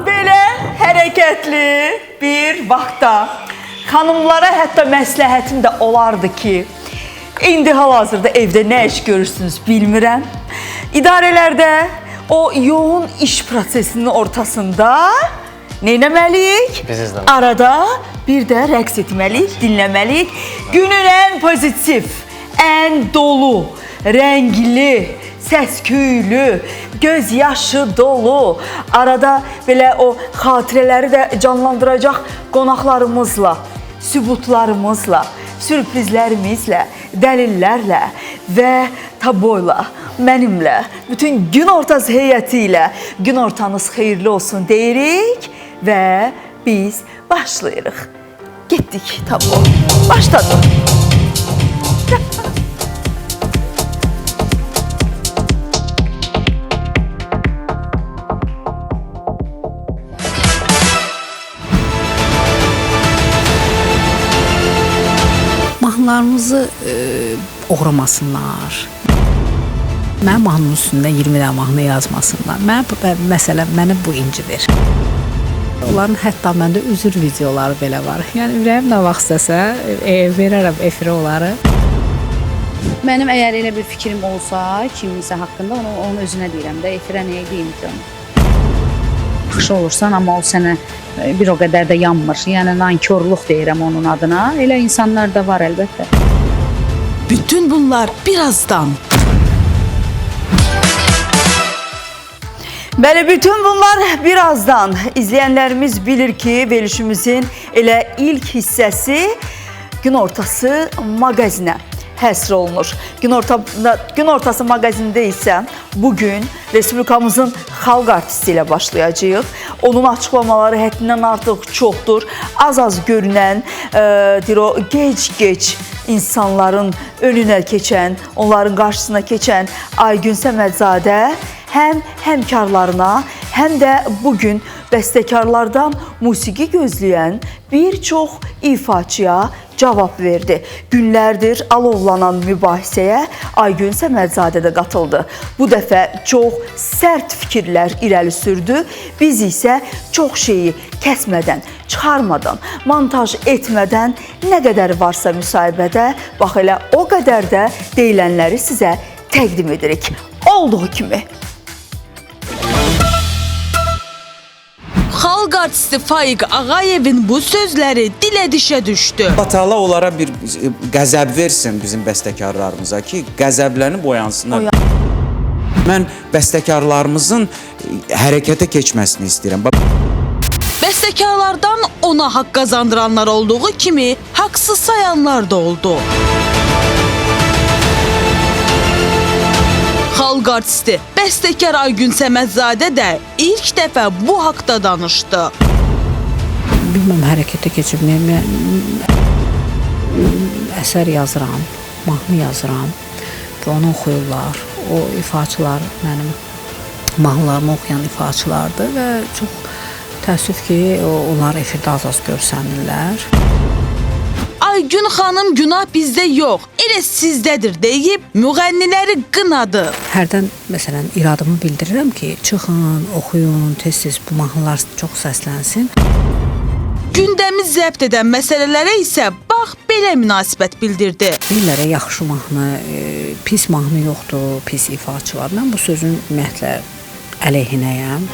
belə hərəkətli bir vaxtda xanımlara hətta məsləhətim də olardı ki, indi hal-hazırda evdə nə iş görürsünüz bilmirəm. İdarələrdə o yoğun iş prosesinin ortasında nə etməliyik? Arada bir də rəqs etməliyik, dinləməliyik. Günün ən pozitiv, ən dolu, rəngli, səs-küylü, göz yaşı dolu, arada belə o xatirələri də canlandıracaq qonaqlarımızla, sübutlarımızla, sürprizlərimizlə, dəlillərlə və taboyla, mənimlə, bütün gün ortası heyəti ilə gün ortanız xeyirli olsun deyirik və biz başlayırıq. Getdik tabo, başladık. Mahnılarımızı oğramasınlar. Mənim mahnının üstündə 20 dənə mahnı yazmasınlar. Məsələn, məni bu incidir. Onların hətta məndə üzr videoları belə var. Yəni ürəyim nə vaxt istəsə, verərəm efirə onları. Mənim əgər elə bir fikrim olsa, kiminsə haqqında, onun özünə deyirəm də, efirə nəyə deyim ki onu. Yaxşı olursan, amma o sənə bir o qədər də yanmır. Yəni nankorluq deyirəm onun adına. Elə insanlar da var əlbəttə. Bütün bunlar birazdan. Bəli, bütün bunlar birazdan. İzləyənlərimiz bilir ki, verilişimizin elə ilk hissəsi gün ortası maqazinə həsr olunur. Gün ortası maqazində isə bugün Respublikamızın xalq artisti ilə başlayacağıq. Onun açıqlamaları həddindən artıq çoxdur. Az-az görünən, gec-gec insanların önünə keçən, onların qarşısına keçən Aygün Səmədzadə həm həmkarlarına, həm də bugün bəstəkarlardan musiqi gözləyən bir çox ifaçıya cavab verdi. Günlərdir alovlanan mübahisəyə Aygün Səmədzadə də qatıldı. Bu dəfə çox sərt fikirlər irəli sürdü. Biz isə çox şeyi kəsmədən, çıxarmadan, montaj etmədən nə qədər varsa müsahibədə, bax elə o qədər də deyilənləri sizə təqdim edirik. Olduğu kimi. Xalq artisti Faiq Ağayevin bu sözləri dilə-dişə düşdü. Allah onlara bir qəzəb versin bizim bəstəkarlarımıza ki, qəzəblənib oyansınlar. Mən bəstəkarlarımızın hərəkətə keçməsini istəyirəm. Bəstəkarlardan ona haqq qazandıranlar olduğu kimi haqsız sayanlar da oldu. Xalq artisti, bəstəkar Aygün Səmədzadə də ilk dəfə bu haqda danışdı. Bilməm, hərəkətə keçibməyəm. Əsər yazıram, mahnı yazıram və onu oxuyurlar. O ifaçılar mənim mahnılarımı oxuyan ifaçılardır və çox təəssüf ki, onlar efirdə az-az görsənirlər. Aygün xanım günah bizdə yox, elə sizdədir deyib müğənniləri qınadı. Hərdən məsələn iradımı bildirirəm ki, çıxın, oxuyun, tez-tez bu mahnılar çox səslənsin. Gündəmi zəbt edən məsələlərə isə bax belə münasibət bildirdi. Deyirlər, yaxşı mahnı, pis mahnı yoxdur, pis ifaçı var. Mən bu sözün ümumiyyətlə əleyhinəyəm.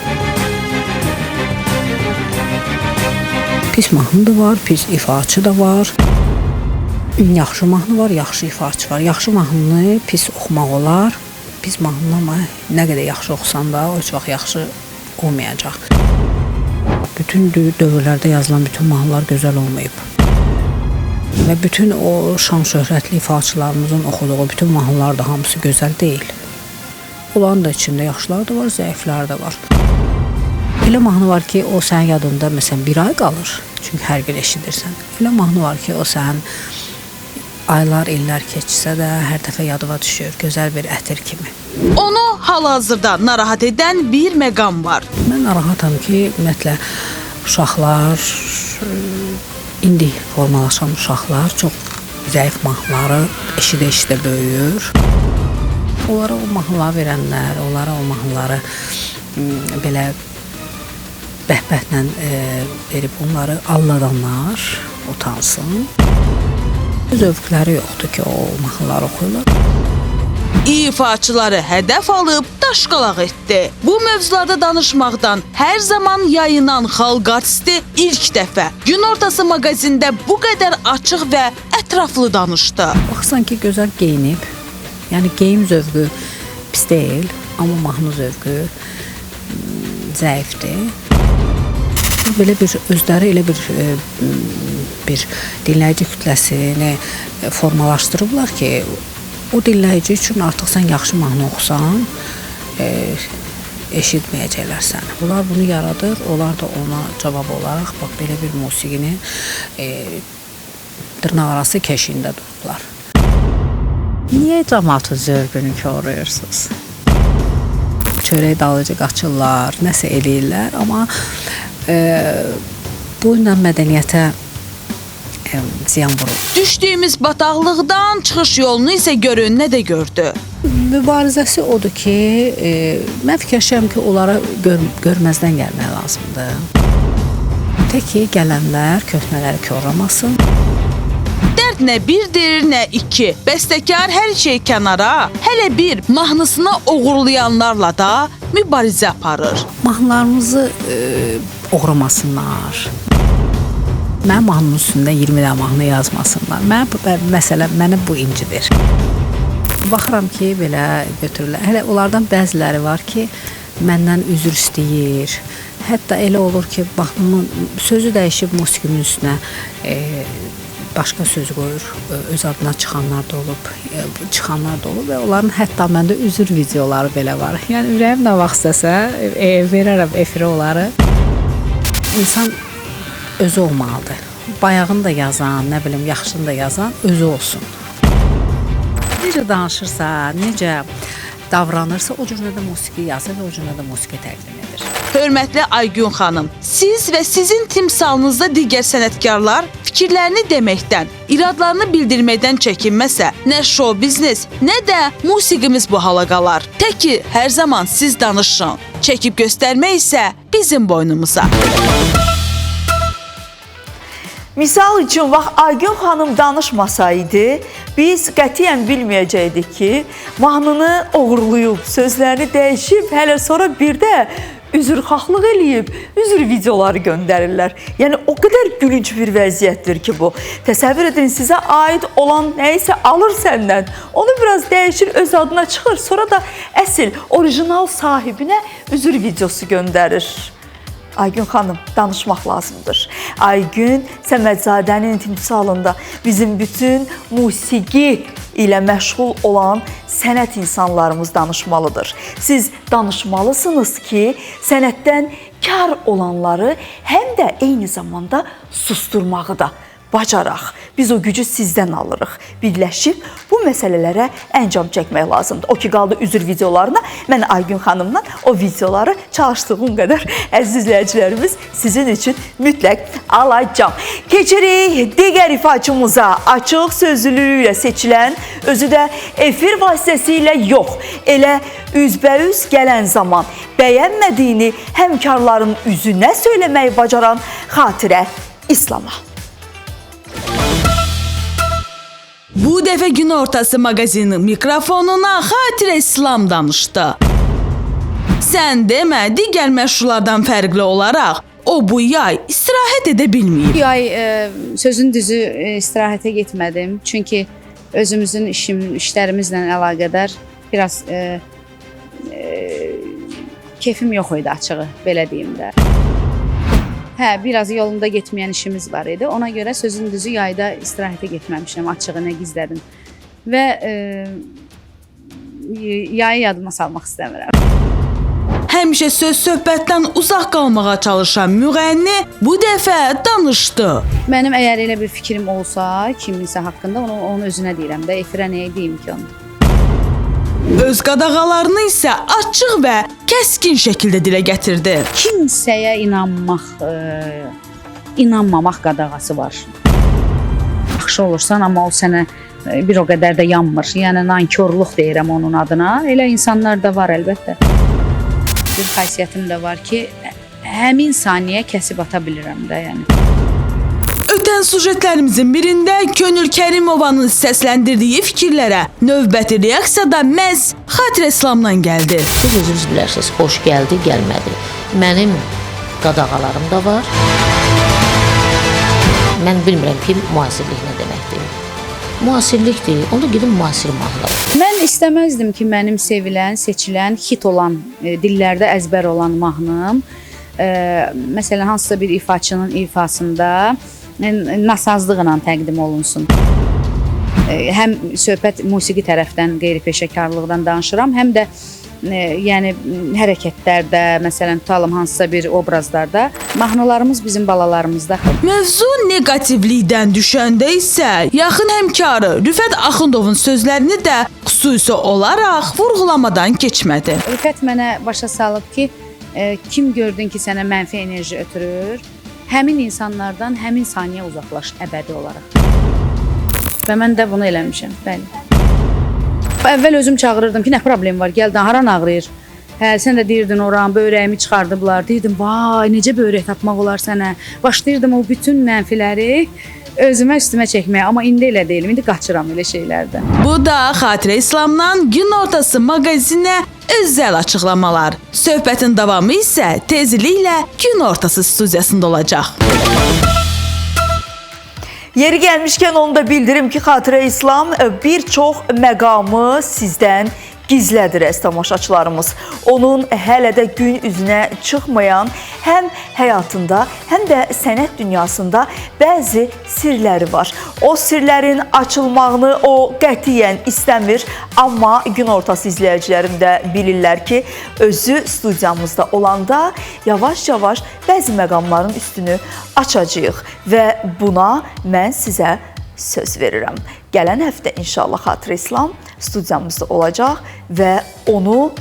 Pis mahnı da var, pis ifaçı da var. Yaxşı mahnı var, yaxşı ifaçı var. Yaxşı mahnını pis oxumaq olar. Pis mahnını amma nə qədər yaxşı oxusan da o heç vaxt yaxşı olmayacaq. Bütün dövrlərdə yazılan bütün mahnılar gözəl olmayıb. Və bütün o şan-şöhrətli ifaçılarımızın oxuduğu bütün mahnılar da hamısı gözəl deyil. Onların da içində yaxşılar da var, zəiflər də var. Elə mahnı var ki, o sənin yadında məsələn bir ay qalır. Çünki hər gün eşidirsən. Elə mahnı var ki, o sənin aylar, illər keçsə də hər dəfə yadıma düşür, gözəl bir ətir kimi. Onu hal-hazırda narahat edən bir məqam var. Mən narahatam ki, ümumiyyətlə uşaqlar, indi formalaşan uşaqlar çox zəif mahnıları eşidə-eşidə böyüyür. Onlara o mahnıları verənlər, onlara o mahnıları belə rəhbətlə verib onları alladanlar utansın. Zövqləri yoxdur ki, o mahnıları oxuyurlar. İfaçıları hədəf alıb daşqalaq etdi. Bu mövzularda danışmaqdan hər zaman yayınan xalq artisti ilk dəfə Gün Ortası maqazində bu qədər açıq və ətraflı danışdı. Baxırsan ki, gözəl geyinib. Yəni geyim zövqü pis deyil, amma mahnı zövqü zəifdir. Belə bir özləri elə bir dinləyici kütləsini formalaşdırıblar ki, o dinləyici üçün artıq sən yaxşı mahnı oxusan, eşitməyəcəklər səni. Bunlar bunu yaradır, onlar da ona cavab olaraq bax belə bir musiqini dırnaqarası keşiyində durublar. Niyə cəmaatın zövqünü koruyursunuz? Çörək dalıcı qaçırlar, nəsə eləyirlər, amma bu ilə mədəniyyətə ziyan vurur. Düşdüyümüz bataqlıqdan çıxış yolunu isə görün nə də gördü. Mübarizəsi odur ki, mən fikirləşirəm ki, onlara görməzdən gəlmək lazımdır. Tək ki, gələnlər köhnələri korlamasın. Dərd nə birdir, nə iki. Bəstəkar hər şey kənara, hələ bir mahnısını oğurlayanlarla da mübarizə aparır. Mahnılarımızı oğramasınlar. Mənim mahnımın üstündə 20 dənə mahnı yazmasınlar. Məsələn, məni bu incidir. Baxıram ki, belə götürürlər. Hələ onlardan bəziləri var ki, məndən üzr istəyir. Hətta elə olur ki, mahnımın sözü dəyişib musiqinin üstünə başqa söz qoyur. Öz adına çıxanlar da olub və onların hətta məndə üzr videoları belə var. Yəni ürəyim nə vaxt istəsə, verərəm efirə onları. İnsan özü olmalıdır. Bayağını da yazan, nə bilim, yaxşını da yazan özü olsun. Necə danışırsa, necə davranırsa, o cür də musiqi yazır və o cür də musiqi təqdim edir. Hörmətli Aygün xanım, siz və sizin timsalınızda digər sənətkarlar fikirlərini deməkdən, iradlarını bildirməkdən çəkinməsə, nə show biznes, nə də musiqimiz bu hala qalar. Tək ki, hər zaman siz danışın. Çəkib göstərmək isə bizim boynumuza. Misal üçün, vaxt Aygün xanım danışmasaydı, biz qətiyyən bilməyəcəkdik ki, mahnını oğurlayıb, sözlərini dəyişib, hələ sonra bir də üzrxahlıq eləyib, üzr videoları göndərirlər. Yəni, o qədər gülünç bir vəziyyətdir ki bu. Təsəvvür edin, sizə aid olan nəyisə alır səndən, onu biraz dəyişir, öz adına çıxır, sonra da əsl, orijinal sahibinə üzr videosu göndərir. Aygün xanım, danışmaq lazımdır. Aygün Səmədzadənin timsalında bizim bütün musiqi ilə məşğul olan sənət insanlarımız danışmalıdır. Siz danışmalısınız ki, sənətdən kar olanları həm də eyni zamanda susturmağı da bacaraq. Biz o gücü sizdən alırıq. Birləşib bu məsələlərə əncam çəkmək lazımdır. O ki, qaldı üzr videolarına, mən Aygün xanımdan o videoları çalışdığım qədər əziz izləyicilərimiz sizin üçün mütləq alacam. Keçirik digər ifaçımıza. Açıq sözlülüyü ilə seçilən, özü də efir vasitəsilə yox, elə üzbəüz gələn zaman bəyənmədiyini həmkarların üzünə söyləməyi bacaran Xatirə İslama. Bu dəfə Gün Ortası maqazinin mikrofonuna Xatirə İslam danışdı. Sən demə, digər məşhurlardan fərqli olaraq o bu yay istirahət edə bilməyib. Bu yay sözün düzü istirahətə getmədim. Çünki özümüzün işlərimizlə əlaqədar biraz keyfim yox idi açığı, belə deyim də. Biraz yolunda getməyən işimiz var idi. Ona görə sözün düzü yayda istirahətə getməmişəm, açığı nə gizlədim. Və yayı yadıma salmaq istəmirəm. Həmişə söz-söhbətdən uzaq qalmağa çalışan müğənni bu dəfə danışdı. Mənim əgər elə bir fikrim olsa, kiminsə haqqında, onu özünə deyirəm də, efirə nəyə deyim ki onu. Öz qadağalarını isə açıq və kəskin şəkildə dilə gətirdi. Kimsəyə inanmamaq qadağası var. Yaxşı olursan, amma o sənə bir o qədər də yanmır. Yəni, nankorluq deyirəm onun adına. Elə insanlar da var əlbəttə. Bir xasiyyətim də var ki, həmin saniyə kəsib ata bilirəm də, yəni. Ötən sujetlərimizin birində Könül Kərimovanın səsləndirdiyi fikirlərə növbəti reaksiya da məhz Xatirə İslamdan gəldi. Siz özünüz bilərsiniz, xoş gəldi, gəlmədi. Mənim qadağalarım da var. Mən bilmirəm ki, müasirlik nə deməkdir. Müasirlikdir, onda gedin müasir mahnılar. Mən istəməzdim ki, mənim sevilən, seçilən, hit olan, dillərdə əzbər olan mahnım, məsələn, hansısa bir ifaçının ifasında nasazlıqla təqdim olunsun. Həm söhbət musiqi tərəfdən, qeyri-peşəkarlıqdan danışıram, həm də yəni hərəkətlərdə, məsələn, tutalım hansısa bir obrazlarda mahnılarımız bizim balalarımızdadır. Mövzu negativlikdən düşəndə isə yaxın həmkarı Rüfət Axundovun sözlərini də xüsusi olaraq vurğulamadan keçmədi. Rüfət mənə başa salıb ki, kim gördün ki, sənə mənfi enerji ötürür, həmin insanlardan həmin saniyə uzaqlaş əbədi olaraq. Və mən də bunu eləmişəm, bəli. Əvvəl özüm çağırırdım ki, nə problem var, gəl, haran ağrıyır? Hə, sən də deyirdin oran, böyrəyimi çıxardıblar, deyirdim, vay, necə böyrək tapmaq olar sənə? Başlayırdım o bütün mənfiləri özümə üstümə çəkməyə, amma indi elə deyiləm, indi qaçıram elə şeylərdən. Bu da Xatirə İslamdan Gün Ortası maqazininə özəl açıqlamalar. Söhbətin davamı isə tezliklə Gün Ortası studiyasında olacaq. Yeri gəlmişkən onu da bildirim ki, Xatirə İslam bir çox məqamı sizdən gizlədir əziz tamaşaçılarımız. Onun hələ də gün üzünə çıxmayan həm həyatında, həm də sənət dünyasında bəzi sirləri var. O sirlərin açılmağını o qətiyyən istəmir, amma Gün Ortası izləyicilərim də bilirlər ki, özü studiyamızda olanda yavaş-yavaş bəzi məqamların üstünü açacağıq və buna mən sizə söz verirəm. Gələn həftə inşallah Xatirə İslam studiyamızda olacaq və onu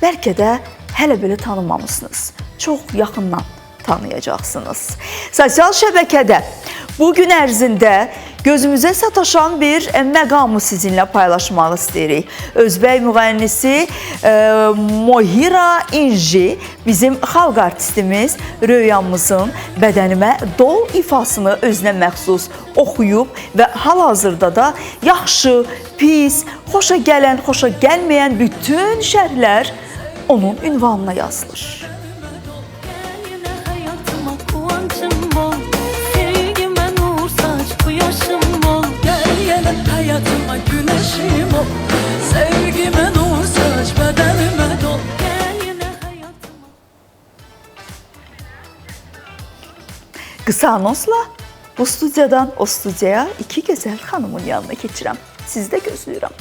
bəlkə də hələ belə tanımamışsınız. Çox yaxından tanıyacaqsınız. Sosial şəbəkədə bu gün ərzində gözümüzə sataşan bir məqamı sizinlə paylaşmaq istəyirik. Özbək müğənnisi Mohira İnji bizim xalq artistimiz Röyamızın bədənimə dol ifasını özünə məxsus oxuyub və hal-hazırda da yaxşı, pis, xoşa gələn, xoşa gəlməyən bütün şərhlər onun ünvanına yazılır. Hayatıma güneşim ol, sevgime nur saç, bedenime dol. Gel yine hayatıma. Qısa anonsla bu studiyadan o studiyaya iki gözəl xanımın yanına keçirəm. Sizi də gözləyirəm.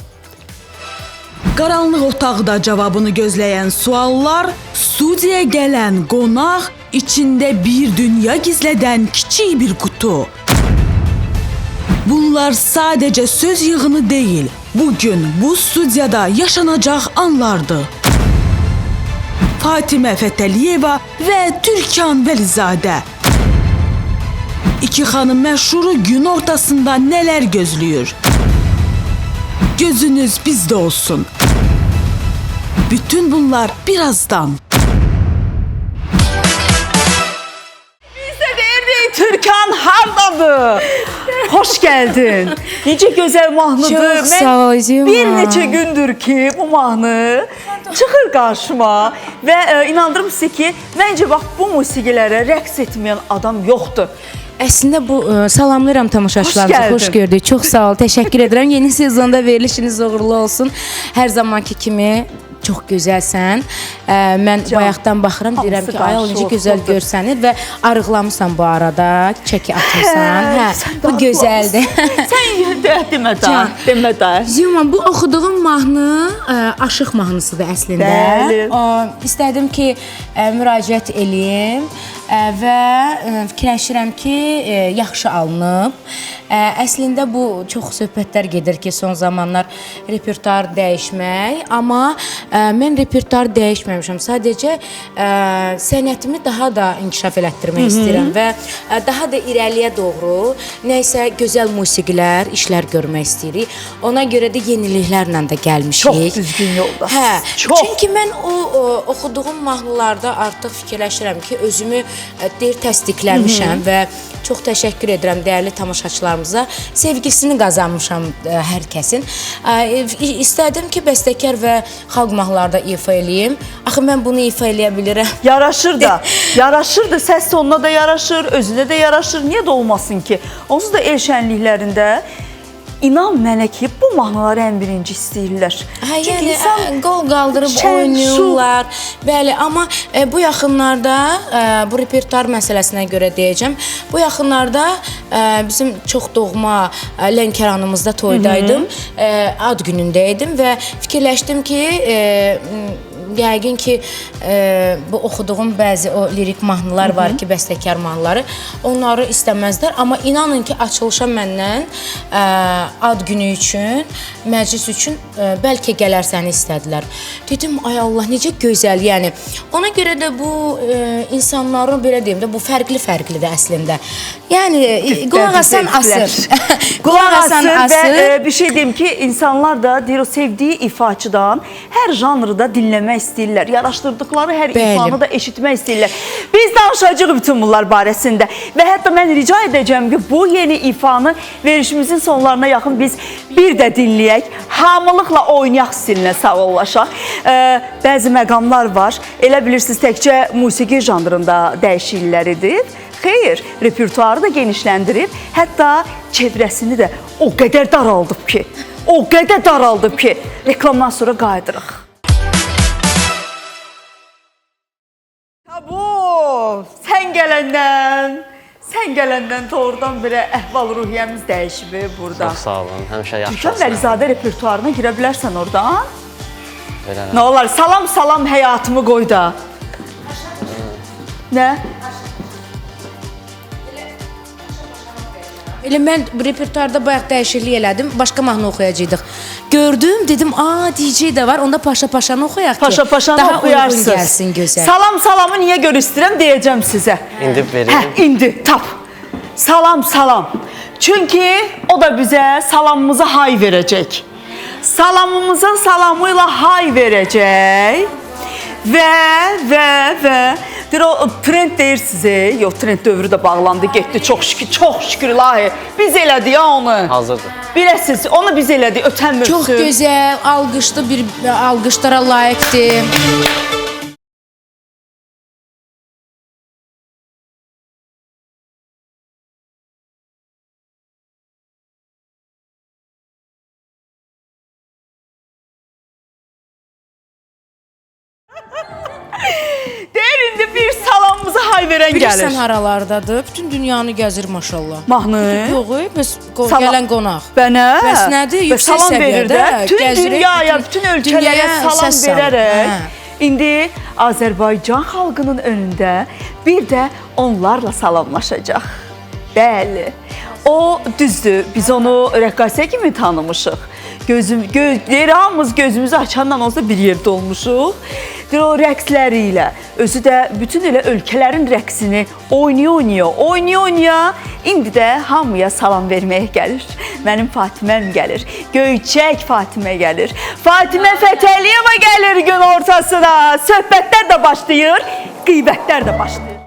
Qaranlıq otaqda cavabını gözləyən suallar, studiyaya gələn qonaq, içində bir dünya gizlədən kiçik bir qutu. Bunlar sadəcə söz yığını deyil, bugün bu studiyada yaşanacaq anlardır. Fatimə Fətəliyeva və Türkan Vəlizadə. İki xanım məşhuru gün ortasında nələr gözləyir? Gözünüz bizdə olsun. Bütün bunlar birazdan. Türkan hardadır? Xoş gəldin. Necə gözəl mahnıdır. Çox sağ ol, Ziyuma. Bir neçə gündür ki, bu mahnı çıxır qarşıma və inandırım sizə ki, məncə bax bu musiqilərə rəqs etməyən adam yoxdur. Əslində bu salamlayıram tamaşaçılarımıza. Xoş gördük. Çox sağ ol. Təşəkkür edirəm. Yeni sezonda verilişiniz uğurlu olsun. Hər zamanki kimi çox gözəlsən. Mən bayaqdan baxıram, deyirəm ki, ay o necə gözəl görsənir və arıqlamısan bu arada, çəki atırsan. Hə, bu gözəldir. Sən demə də. Ziyuma, bu oxuduğum mahnı aşıq mahnısıdır əslində. Bəli. İstədim ki, müraciət eləyim. və fikirləşirəm ki, yaxşı alınıb. Əslində bu çox söhbətlər gedir ki, son zamanlar repertuar dəyişmək, amma mən repertuar dəyişməmişəm. Sadəcə sənətimi daha da inkişaf elətdirmək istəyirəm və daha da irəliyə doğru nə isə gözəl musiqilər, işlər görmək istəyirik. Ona görə də yeniliklərlə də gəlmişik. Çox düzgün yolda. Hə, Çox. çünki mən oxuduğum mahnılarda artıq fikirləşirəm ki, özümü təsdiqləmişəm və çox təşəkkür edirəm dəyərli tamaşaçılarımıza. Sevgisini qazanmışam hər kəsin. İstədim ki, bəstəkar və xalq mahnılarda ifa eləyim. Axı mən bunu ifa eləyə bilirəm. Yaraşır da. Yaraşır da. Səs tonuna da yaraşır, özünə də yaraşır. Niyə də olmasın ki? Onsuz da el şənliklərində İnan mənə ki, bu mahnıları ən birinci istəyirlər. Hə, yəni qol qaldırıb oynayırlar. Bəli, amma bu yaxınlarda bu repertuar məsələsinə görə deyəcəm. Bu yaxınlarda bizim çox doğma Lənkəranımızda toydaydım. Ad günündə idim və fikirləşdim ki, yəqin ki, bu oxuduğum bəzi o lirik mahnılar var ki, bəstəkar mahnıları, onları istəməzlər. Amma inanın ki, açılışa məndən ad günü üçün, məclis üçün bəlkə gələrsəni istədilər. Dedim, ay Allah, necə gözəl, yəni. Ona görə də bu insanların, belə deyim də, bu fərqli-fərqlidir əslində. Yəni, qulaq asan asır. Qulaq asır və bir şey deyim ki, insanlar da deyir, o sevdiyi ifaçıdan hər janrda dinləmək istəyirlər. Yaraşdırdıqları hər ifanı da eşitmək istəyirlər. Biz danışacağıq bütün bunlar barəsində və hətta mən rica edəcəm ki, bu yeni ifanı verişimizin sonlarına yaxın biz bir də dinləyək. Hamılıqla oynayaq stilinə sağollaşaq. Bəzi məqamlar var. Elə bilirsiniz, təkcə musiqi janrında dəyişikliklər edib. Xeyr, repertuarı da genişləndirib, hətta çevrəsini də o qədər daraldıb ki, reklamdan sonra qayıdırıq. Bu, sən gələndən doğrudan belə əhval-ruhiyyəmiz dəyişib burada. Çox sağ olun, həmişə yaxşı. Türkan Vəlizadə repertuarına girə bilərsən oradan. Belə Nə olar, salam həyatımı qoy da. Nə? Elə mən repertuarda bayaq dəyişiklik elədim, başqa mahnı oxuyacaqdıq. Gördüm, dedim, DJ də var, onda Paşa-Paşanı oxuyaq ki, Paşa-Paşanı oxuyarsınız. Daha uyğun gəlsin, gözəl. Salamı niyə görə istəyirəm deyəcəm sizə. İndi verin. Hə, indi, tap. Salam. Çünki o da bizə salamımızı hay verəcək. Salamımıza salamıyla hay verəcək. Və deyir, o trend deyirsiniz, yox, trend dövrü də bağlandı, getdi, çox şükür ilahi. Biz elədik ya onu. Hazırdır. Biləsiniz, onu biz elədik, ötən mövsüm. Çox gözəl, alqışlı bir alqışlara layiqdir. Deyir, indi bir salamımıza hay verən gəlir. Bilirsən haralardadır, bütün dünyanı gəzir maşallah. Mahnı? Yox, bəs gələn qonaq. Bənə? Bəs nədir? Yüksək səviyyədə bütün dünyaya, bütün ölkələrə salam verərək. İndi Azərbaycan xalqının önündə bir də onlarla salamlaşacaq. Bəli. O düzdür, biz onu rəqqasə kimi tanımışıq. Hamımız gözümüzü açandan olsa bir yerdə olmuşuq. O rəqsləri ilə, özü də bütün elə ölkələrin rəqsini oynaya, indi də hamıya salam verməyə gəlir. Mənim Fatiməm gəlir, Göyçək Fatimə gəlir, Fatimə Fətəliyeva gəlir gün ortasına. Söhbətlər də başlayır, qeybətlər də başlayır.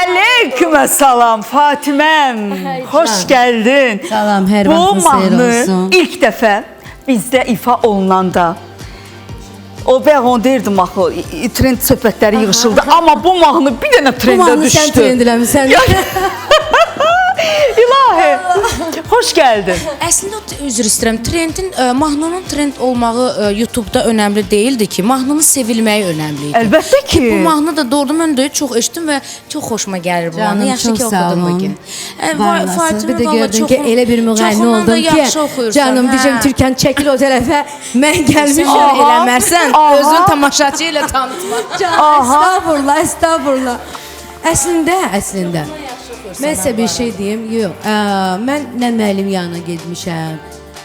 Aleykümə salam Fatiməm, xoş gəldin. Salam, hər vaxtınız xeyir olsun. Bu mahnı ilk dəfə bizdə ifa olunanda, o bayaq onu deyirdim axı, trend söhbətləri yığışıldı, amma bu mahnı bir dənə trendə düşdü. Bu mahnı sən trend eləmişsən. İlahi. Xoş gəldin. Əslində üzr istəyirəm. Trendin mahnının trend olmağı YouTube-da önəmli deyildi ki, mahnının sevilməyi önəmli idi. Əlbəttə ki. Bu mahnı da doğrudan mən də çox eşitdim və çox xoşuma gəlir bu mahnı. Yaxşı ki oxudum bu gün. Bir də gördün ki, elə bir müğənni oldun ki, canım deyəcəm Türkan çəkil o tərəfə, mən gəlmişəm. Eləmərsən, özün tamaşaçı ilə tanıtma. Estağfurullah, estağfurullah. Əslində, mən sizə bir şey deyim, yox, mən nə müəllim yanına getmişəm,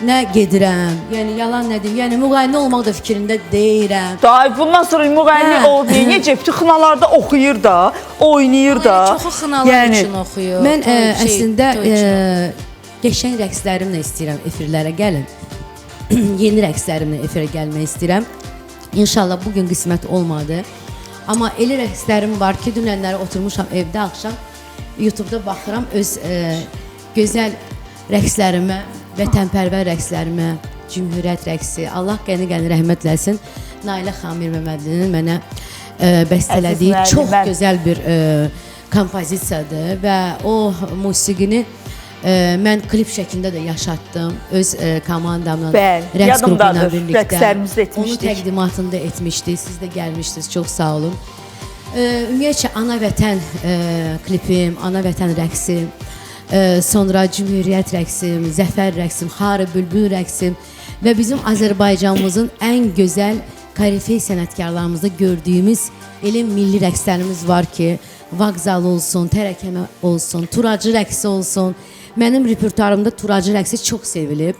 nə gedirəm, yəni yalan nə deyim, yəni müğənni olmaq da fikrində deyirəm. Day, bundan sonra müğənni olmayı necə xınalarda oxuyur da, oynayır da. Çoxu xınalar üçün oxuyur. Mən əslində qəşəng rəqslərimlə istəyirəm efirlərə gəlin. Yeni rəqslərimlə efirə gəlmək istəyirəm. İnşallah bugün qismət olmadı. Amma elə rəqslərim var ki, dünənləri oturmuşam evdə axşam, YouTube-da baxıram öz gözəl rəqslərimə, vətənpərvər rəqslərimə, Cümhuriyyət rəqsi, Allah qəni-qəni rəhmət eləsin, Nailə Xamir Məmmədlinin mənə bəstələdiyi çox gözəl bir kompozisiyadır və o musiqini mən klip şəklində də yaşatdım öz komandamla, rəqs qrupu ilə birlikdə. Onu təqdimatını da etmişdik, siz də gəlmişdiniz, çox sağ olun. Ümumiyyətcə, Ana Vətən klipim, Ana Vətən rəqsim, sonra Cümhuriyyət rəqsim, Zəfər rəqsim, Xarı Bülbül rəqsim və bizim Azərbaycanımızın ən gözəl korifey sənətkarlarımızda gördüyümüz elə milli rəqslərimiz var ki, Vağzal olsun, Tərəkəmə olsun, Turacı rəqsi olsun. Mənim repertuarımda Turacı rəqsi çox sevilib.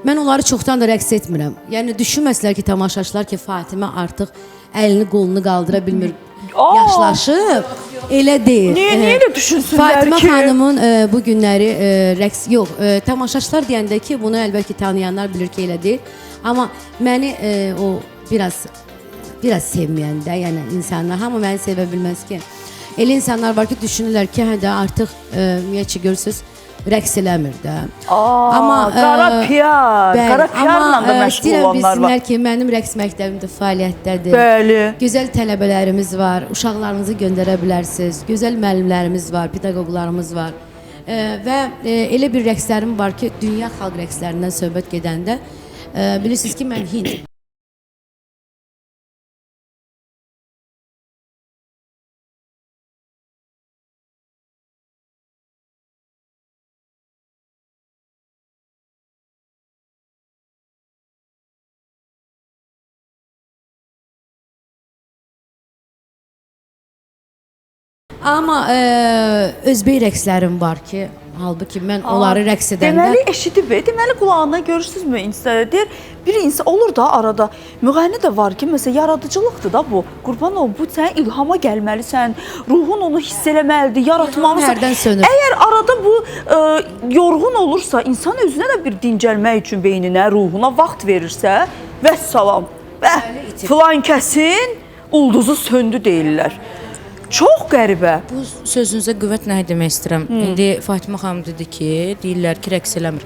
Mən onları çoxdan da rəqs etmirəm. Yəni düşünməsələr ki, tamaşaçılar ki, Fatimə artıq əlini qolunu qaldıra bilmir, yaşlaşıb. Elə deyil. Niyə elə düşünsünlər Fatimə ki? xanımın bu günləri rəqs yox. Tamaşaçılar deyəndə ki, bunu əlbəttə tanıyanlar bilir ki, elə deyil. Amma məni o biraz sevməyəndə, yəni insanlar hamı məni sevə bilməz ki. Elə insanlar var ki, düşünürlər ki, hə də artıq ümumiyyətcə görürsüz, rəqs eləmir də. Amma qara piyarla da məşğul olanlar var. Bilsinlər ki, mənim rəqs məktəbimdə fəaliyyətdədir. Bəli. Gözəl tələbələrimiz var, uşaqlarınızı göndərə bilərsiniz. Gözəl müəllimlərimiz var, pedaqoqlarımız var. Və elə bir rəqslərim var ki, dünya xalq rəqslərindən söhbət gedəndə bilirsiniz ki, mən Hind Amma özbək rəqslərim var ki, halbuki mən onları rəqs edəndə... Deməli eşidib, deməli qulağına görürsünüzmü instada deyir, bir insan olur da arada, müğənni də var ki, məsələn, yaradıcılıqdır da bu, qurban ol, bu sən ilhama gəlməlisən, ruhun onu hiss eləməlidir, yaratmalısan. Hərdən sönür. Əgər arada bu yorğun olursa, insan özünə də bir dincəlmək üçün beyninə, ruhuna vaxt verirsə, vəssalam, filan kəsin ulduzu söndü deyirlər. Çox qəribə. Bu sözünüzə qüvvət nə demək istəyirəm. İndi Fatimə xanım dedi ki, deyirlər ki, rəqs eləmir.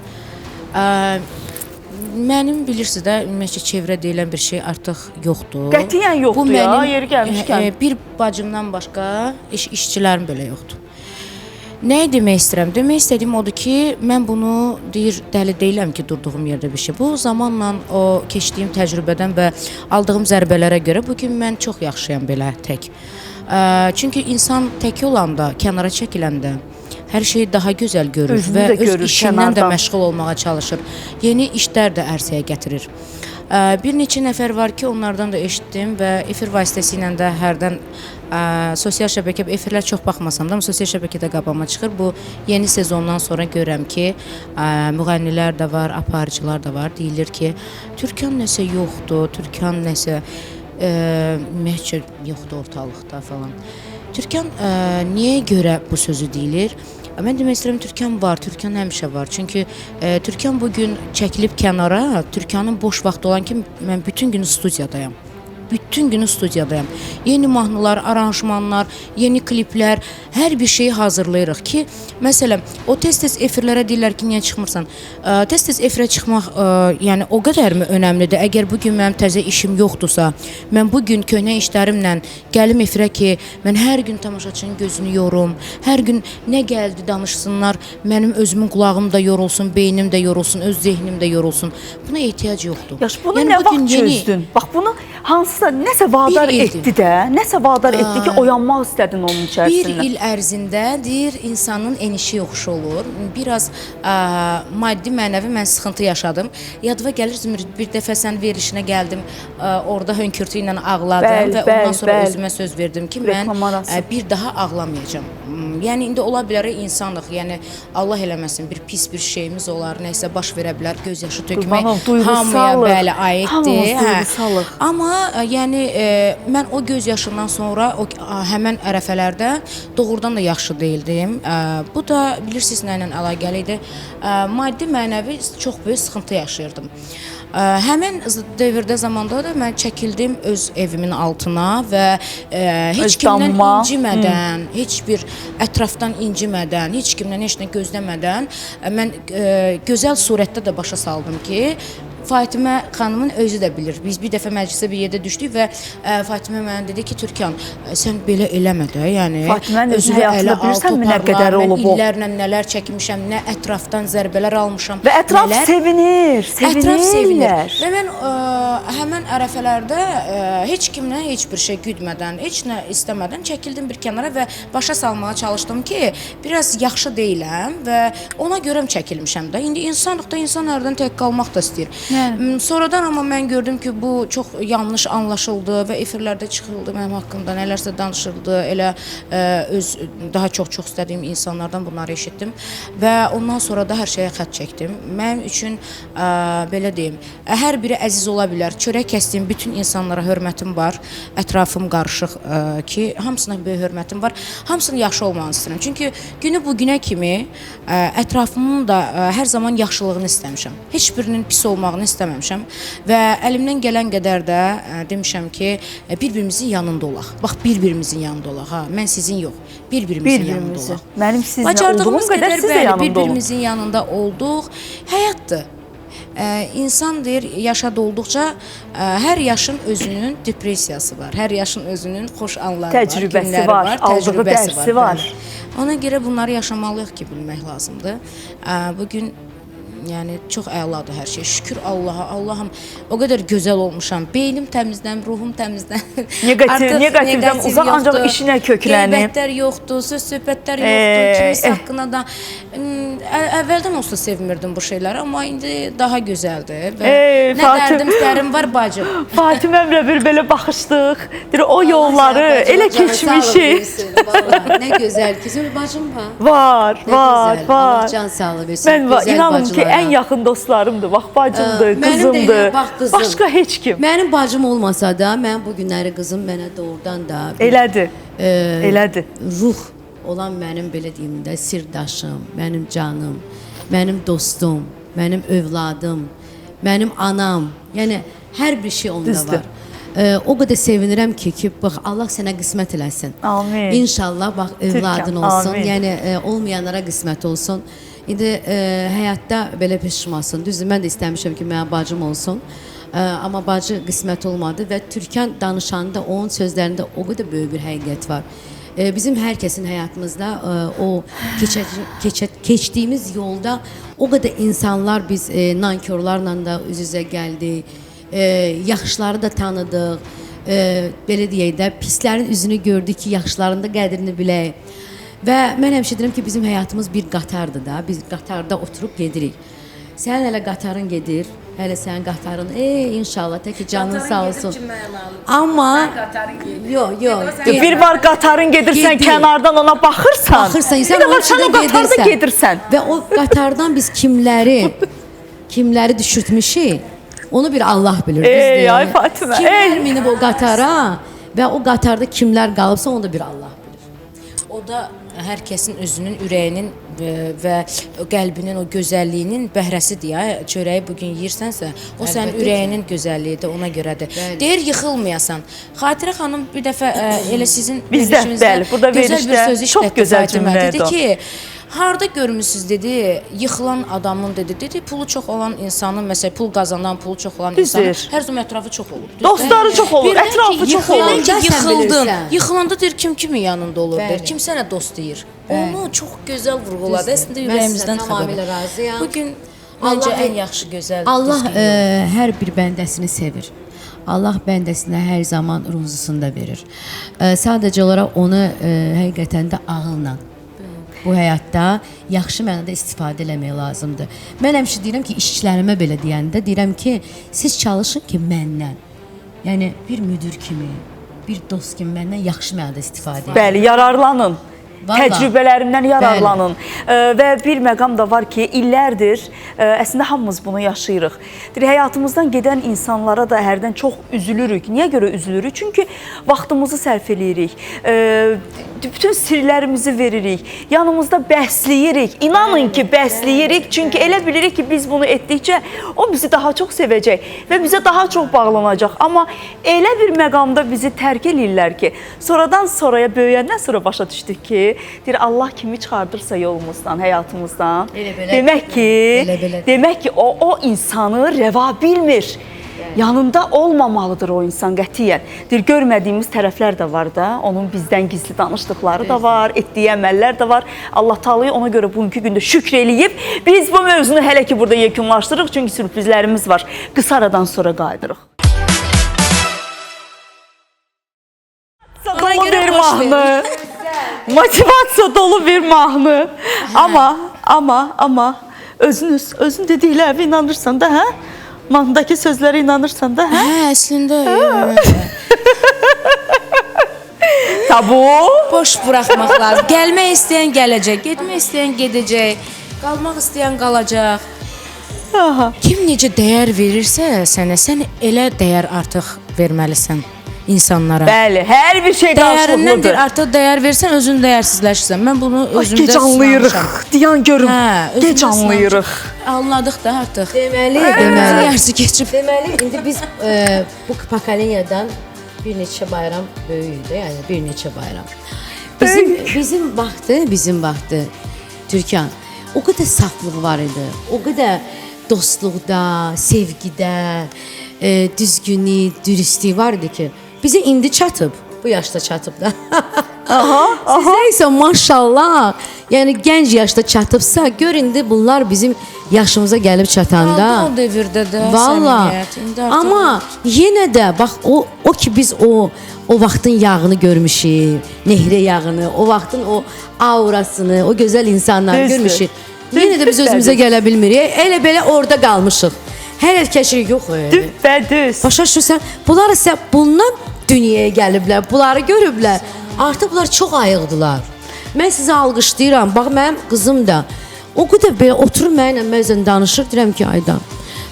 Mənim bilirsiniz də, ümumiyyətcə çevrə deyilən bir şey artıq yoxdur. Qətiyyən yoxdur ya, yeri gəlmişkən. Bir bacımdan başqa işçilərim belə yoxdur. Nəyi demək istəyirəm? Demək istədiyim odur ki, mən bunu deyir, dəli deyiləm ki, durduğum yerdə bir şey. Bu zamanla o keçdiyim təcrübədən və aldığım zərbələrə görə bugün mən çox yaxşıyam belə tək. Çünki insan tək olanda, kənara çəkiləndə hər şeyi daha gözəl görür və öz işindən də məşğul olmağa çalışır. Yeni işlər də ərsəyə gətirir. Bir neçə nəfər var ki, onlardan da eşitdim və efir vasitəsilə də hərdən sosial şəbəkə, efirlər çox baxmasam da, sosial şəbəkədə qabağıma çıxır. Bu yeni sezondan sonra görürəm ki, müğənnilər də var, aparıcılar da var. Deyilir ki, Türkan nəsə yoxdur, Türkan nəsə ümumiyyətcə yoxdur ortalıqda falan. Türkan niyə görə bu sözü deyilir? Mən demək istəyirəm, Türkan var, Türkan həmişə var. Çünki Türkan bugün çəkilib kənara, Türkanın boş vaxtı olan ki, mən bütün gün studiyadayam. bütün günü studiyadayam. Yeni mahnılar, aranjmanlar, yeni kliplər, hər bir şeyi hazırlayırıq ki, məsələn, o tez-tez efirlərə deyirlər ki, niyə çıxmırsan? Tez-tez efirə çıxmaq yəni o qədərmi önəmlidir? Əgər bu gün mənim təzə işim yoxdursa, mən bu gün köhnə işlərimlə gəlim efirə ki, mən hər gün tamaşaçının gözünü yorum, hər gün nə gəldi danışsınlar, mənim özümün qulağım da yorulsun, beynim də yorulsun, öz zehnim də yorulsun. Buna ehtiyac yoxdur. Yaş, bunu nə vaxt çözdün? Bax, bunu hansısa nəsə vadar etdi də, nəsə vadar etdi ki, oyanmaq istədin onun içərisində. Bir il ərzində deyir, insanın enişi yoxuşu olur. Biraz maddi, mənəvi mən sıxıntı yaşadım. Yadıma gəlir, Zümrüd, bir dəfə sən verişinə gəldim, orada hönkürtü ilə ağladım və ondan sonra özümə söz verdim ki, mən bir daha ağlamayacağam. Yəni, indi ola bilər, insanlıq, yəni Allah eləməsin, bir pis bir şeyimiz olar, nəysə baş verə bilər, göz yaşı tökmək hamıya bəli aiddir. Amma yəni mən o göz yaşından sonra həmən ərəfələrdə doğrudan da yaxşı deyildim. Bu da bilirsiniz nə ilə əlaqəli idi. Maddi, mənəvi çox böyük sıxıntı yaşayırdım. Həmin dövrdə zamanda da mən çəkildim öz evimin altına və heç kimdən incimədən, heç bir ətrafdan incimədən, heç kimdən heç nə gözləmədən mən gözəl surətdə də başa saldım ki, Fatimə xanımın özü də bilir. Biz bir dəfə məclisə bir yerdə düşdük və Fatimə mənə dedi ki, Türkan, sən belə eləmə də, yəni Fatimən özü həyatında bilirsənmi nə qədər olub o? Mən illərlə nələr çəkmişəm, nə ətrafdan zərbələr almışam. Və ətraf sevinir, sevinirlər. Və mən həmən ərəfələrdə heç kimlə heç bir şey güdmədən, heç nə istəmədən çəkildim bir kənara və başa salmağa çalışdım ki, biraz yaxşı deyiləm və ona görə çəkilmişəm də. İndi insanlıqda insan hərdən tək qalmaq da istəyir. Sonradan amma mən gördüm ki, bu çox yanlış anlaşıldı və efirlərdə çıxıldı mənim haqqımda, nələrsə danışıldı, elə öz daha çox istədiyim insanlardan bunları eşitdim və ondan sonra da hər şeyə xətt çəkdim. Mənim üçün belə deyim, hər biri əziz ola bilər. Çörək kəsdiyim bütün insanlara hörmətim var, ətrafım qarışıq ki, hamısına böyük hörmətim var, hamısının yaxşı olmağını istəyirəm. Çünki günü bu günə kimi ətrafımın da hər zaman yaxşılığını istəmişəm. Heç birinin pis olmağını istəməmişəm və əlimdən gələn qədər də demişəm ki, bir-birimizin yanında olaq. Bax, bir-birimizin yanında olaq. Mən sizin yox, bir-birimizin yanında olaq. Mənim sizinlə olduğum qədər siz də yanımda olun. Bir-birimizin yanında olduq. Həyatdır. İnsan deyir, yaşa dolduqca hər yaşın özünün depressiyası var, hər yaşın özünün xoş anları var, təcrübəsi var, aldığı dərsi var. Ona görə bunları yaşamalıyıq ki, bilmək lazımdır. Bugün yəni çox əladır hər şey. Şükür Allaha. Allahım, o qədər gözəl olmuşam. Beynim təmizdən, ruhum təmizdən. Negativdən uzaq, ancaq işinə köklənib. Qeybətlər yoxdur, söz-söhbətlər yoxdur. Kimisə haqqında da əvvəldən olsa sevmirdim bu şeyləri, amma indi daha gözəldir. Nə dərdim var bacım. Fatiməmlə bir belə baxışdıq. O yolları elə keçmişik. Nə gözəl ki, bacım var. Allah can sağlığı versin. Mən inanım ki, ən yaxın dostlarımdır. Bax, bacımdır, qızımdır. Başqa heç kim. Mənim bacım olmasa da, mən bu günləri qızım mənə doğrudan da Elədir. Ruh olan mənim belə deyim də sirdaşım, mənim canım, mənim dostum, mənim övladım, mənim anam. Yəni hər bir şey onda var. O qədər sevinirəm ki, bax, Allah sənə qismət eləsin. Amin. İnşallah, bax, övladın olsun. Yəni olmayanlara qismət olsun. İndi həyatda belə peşmansın. Düzdür, mən də istəmişəm ki, mənim bacım olsun. Amma bacı qismət olmadı və Türkan danışanda onun sözlərində o qədər böyük bir həqiqət var. Bizim hər kəsin həyatımızda o keçdiyimiz yolda o qədər insanlar biz nankörlarla da üz-üzə gəldik. Yaxşıları da tanıdıq. Belə deyək də, pislərin üzünü gördük ki, yaxşıların da qədrini bilək. Və mən həmişə deyirəm ki, bizim həyatımız bir qatardır da, biz qatarda oturub gedirik. Sən hələ qatarın gedir, hələ sənin qatarın, inşallah, tək ki canın sağ olsun. Amma, yox. Bir var qatarın gedirsən, kənardan ona baxırsan. Bir də var, sən o qatarda gedirsən. Və o qatardan biz kimləri düşürtmüşük, onu bir Allah bilir. Ay Fatimə, kimlər minib o qatara və o qatarda kimlər qalıbsa, onu da bir Allah bilir. O da hər kəsin özünün ürəyinin və qəlbinin o gözəlliyinin bəhrəsidir ya. Çörəyi bu gün yeyirsənsə, o sənin ürəyinin gözəlliyidir, ona görədir. Deyir yıxılmayasan. Xatirə xanım bir dəfə elə sizin verilişinizdə gözəl bir söz işlətdi Fatimə. Dedi ki, harda görmüsünüz dedi, yıxılan adamın dedi, pulu çox olan insanın, məsələn, pul qazanan, pulu çox olan insanın hər zaman ətrafı çox olur. Dostları çox olur, ətrafı çox olur. Yıxıldın. Yıxılanda deyir kimin yanında olur, deyir. Kim sənə dost deyir. Onu çox gözəl vurğuladı. Əslində ürəyimizdən çıxır. Bu gün məncə ən yaxşı gözəl. Allah hər bir bəndəsini sevir. Allah bəndəsinə hər zaman ruzusunu da verir. Sadəcə olaraq onu həqiqətən də ağılla bu həyatda yaxşı mənada istifadə eləmək lazımdır. Mən həmişə deyirəm ki, işçilərimə belə deyəndə deyirəm ki, siz çalışın ki, məndən, yəni bir müdir kimi, bir dost kimi məndən yaxşı mənada istifadə edin. Bəli, yararlanın. Təcrübələrimdən yararlanın. Və bir məqam da var ki, illərdir əslində hamımız bunu yaşayırıq. Həyatımızdan gedən insanlara da hərdən çox üzülürük. Niyə görə üzülürük? Çünki vaxtımızı sərf eləyirik. Bütün sirlərimizi veririk. Yanımızda bəsləyirik. İnanın ki, bəsləyirik. Çünki elə bilirik ki, biz bunu etdikcə o bizi daha çox sevəcək və bizə daha çox bağlanacaq. Amma elə bir məqamda bizi tərk eləyirlər ki, sonradan sonraya böyüyəndən sonra başa düşdük ki, deyir Allah kimi çıxardırsa yolumuzdan, həyatımızdan. Demək ki, o insanı rəva bilmir. Yanında olmamalıdır o insan qətiyyən. Deyir, görmədiyimiz tərəflər də var da, onun bizdən gizli danışdıqları da var, etdiyi əməllər də var. Allah Taala'ya ona görə bugünkü gündə şükr eləyib, biz bu mövzunu hələ ki burada yekunlaşdırırıq, çünki sürprizlərimiz var. Qısa aradan sonra qayıdırıq. Dolu bir mahnı. Motivasiya dolu bir mahnı. Amma özün dediklərinə inanırsan da, hə? Mahnıdakı sözlərə inanırsan da, hə? Hə, əslində. Tabu. Boş buraxmaq lazım. Gəlmək istəyən gələcək, getmək istəyən gedəcək, qalmaq istəyən qalacaq. Kim necə dəyər verirsə sənə, sən elə dəyər artıq verməlisən insanlara. Bəli, hər bir şey qarşılıqlıdır. Dəyərindən bir artıq dəyər versən, özün dəyərsizləşirsən. Mən bunu özümdə gec anlayırıq. Deyən görüm, gec anlayırıq. Anladıq da artıq. Deməli. Yarısı keçib. Deməli, indi biz bu pokolenyadan bir neçə bayram böyüyük də, yəni bir neçə bayram. Bizim vaxtı Türkan, o qədər saflıq var idi, o qədər dostluqda, sevgidə, düzgünlük, dürüstlük var idi ki, bizə indi çatıb, bu yaşda çatıb da. Sizə isə maşallah, yəni gənc yaşda çatıbsa, gör indi bunlar bizim yaşımıza gəlib çatanda. O devirdə də səmiyyət. Amma yenə də, bax, o ki biz o vaxtın yağını görmüşük, nehrə yağını, o vaxtın o aurasını, o gözəl insanları görmüşük. Yenə də biz özümüzə gələ bilmirik. Elə belə orada qalmışıq. Hər ərkəşik yox. Düz. Başa düşürsən, bunlar isə bundan dünyaya gəliblər, bunları görüblər. Artıq bunlar çox ayıqdılar. Mən sizə alqışlayıram. Bax, mənim qızım da o qədər belə oturur mənimlə məzən danışır. Deyirəm ki, Aydan,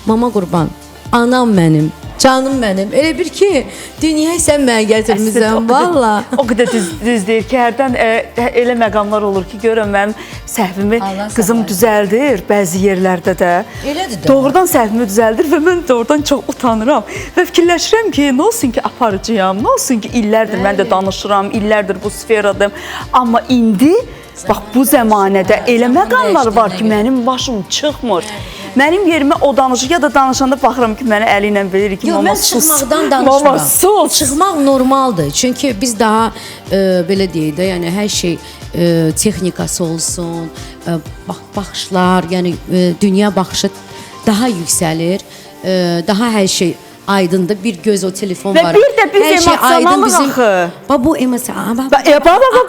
mama qurban, anam mənim, canım mənim. Elə bir ki, dünyaya sən mənə gətirmirsən, valla. O qədər düz deyir ki, hərdən elə məqamlar olur ki, görəm mənim səhvimi qızım düzəldir bəzi yerlərdə də. Elədir də. Doğrudan səhvimi düzəldir və mən doğrudan çox utanıram. Və fikirləşirəm ki, nə olsun ki, aparıcıyam, nə olsun ki, illərdir mən də danışıram, illərdir bu sferadayım. Amma indi, bax, bu zəmanədə elə məqamlar var ki, mənim başım çıxmır. Mənim yerimə o danışır, ya da danışanda baxıram ki, mənə əli ilə verir ki, mama sus. Yox, mən çıxmaqdan danışmıram. Mama sus. Çıxmaq normaldır. Çünki biz daha, belə deyək də, yəni hər şey texnikası olsun, baxışlar, yəni dünya baxışı daha yüksəlir, daha hər şey aydındır. Bir göz o telefon var. Və bir də biz emosionalıq axı. Bax, bu emosionalıq. Bax,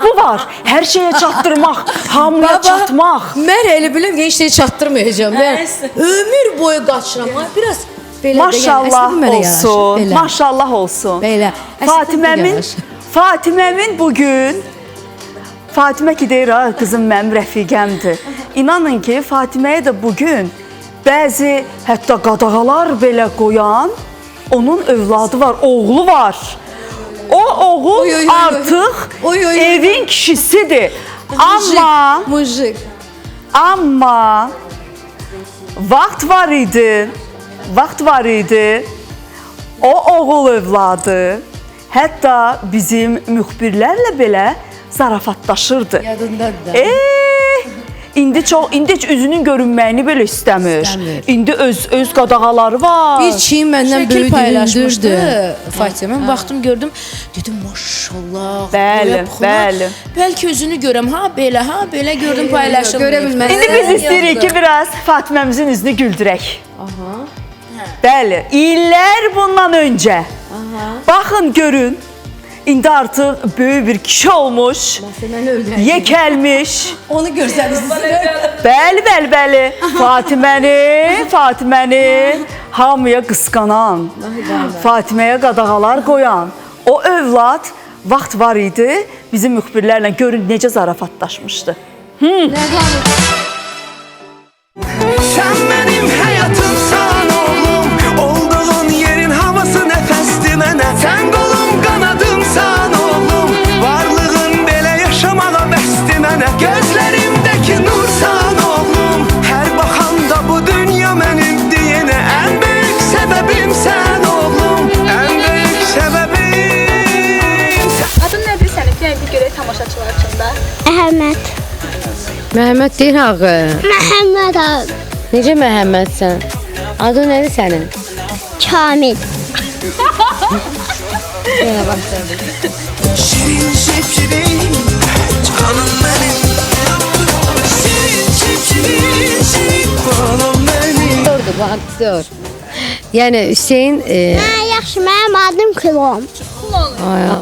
bu var. Hər şeyə çatdırmaq, hamıya çatmaq. Mən elə biləm ki, heç şeyi çatdırmayacağım. Mən ömür boyu qaçıram. Biraz belə maşallah olsun. Maşallah olsun. Belə. Fatiməmin bugün Fatimə ki deyir, qızım mənim rəfiqəmdir. İnanın ki, Fatiməyə də bugün bəzi hətta qadağalar belə qoyan onun övladı var, oğlu var. O oğul Oy, oy, oy, oy. artıq Oy, oy, oy. evin kişisidir. Amma Mujik. Amma vaxt var idi. O oğul övladı hətta bizim müxbirlərlə belə zarafatlaşırdı. Yadındadır da. İndi heç üzünün görünməyini belə istəmir. İstəmir. İndi öz qadağaları var. Bir çiyin məndən Şəkil böyüdü, paylaşmışdı hündürdü. Fatimə. Mən baxdım, gördüm. Dedim maşallah. Bəli, boya buxuna. bəli. Bəlkə özünü görəm. Ha belə belə paylaşım. görə bilməz. İndi biz istəyirik ki, biraz Fatiməmizin üzünü güldürək. Aha. Bəli, illər bundan öncə. Baxın, görün. İndi artıq böyük bir kişi olmuş, Mən öldürəcəm. yekəlmiş. Onu görsəniz. Bəli. Fatiməni hamıya qısqanan, Fatiməyə qadağalar qoyan o övlad vaxt var idi, bizim müxbirlərlə görün necə zarafatlaşmışdı. Sen benim hayatımsan oğlum, olduğun yerin havası nefesti mənə. Sen kolum kanadımsan oğlum, varlığın belə yaşamağa bəsdi mənə. Gözlerimdeki nursan oğlum, her bakanda bu dünya benim diyene. En büyük sebebim sen oğlum, en büyük sebebim sen. Adın nədir sənin? Gəlin görək tamaşaçılar içində. Əhməd. Məhəmməd deyir ağı. Məhəmməd abi. Necə Məhəmmədsən? Adın nədir sənin? Kamil. Şirin şipşirin, canım benim. Şirin balım benim. Doğrudur, bu aktör. Yəni Hüseyn, Yaxşı, mənim adım Kulom.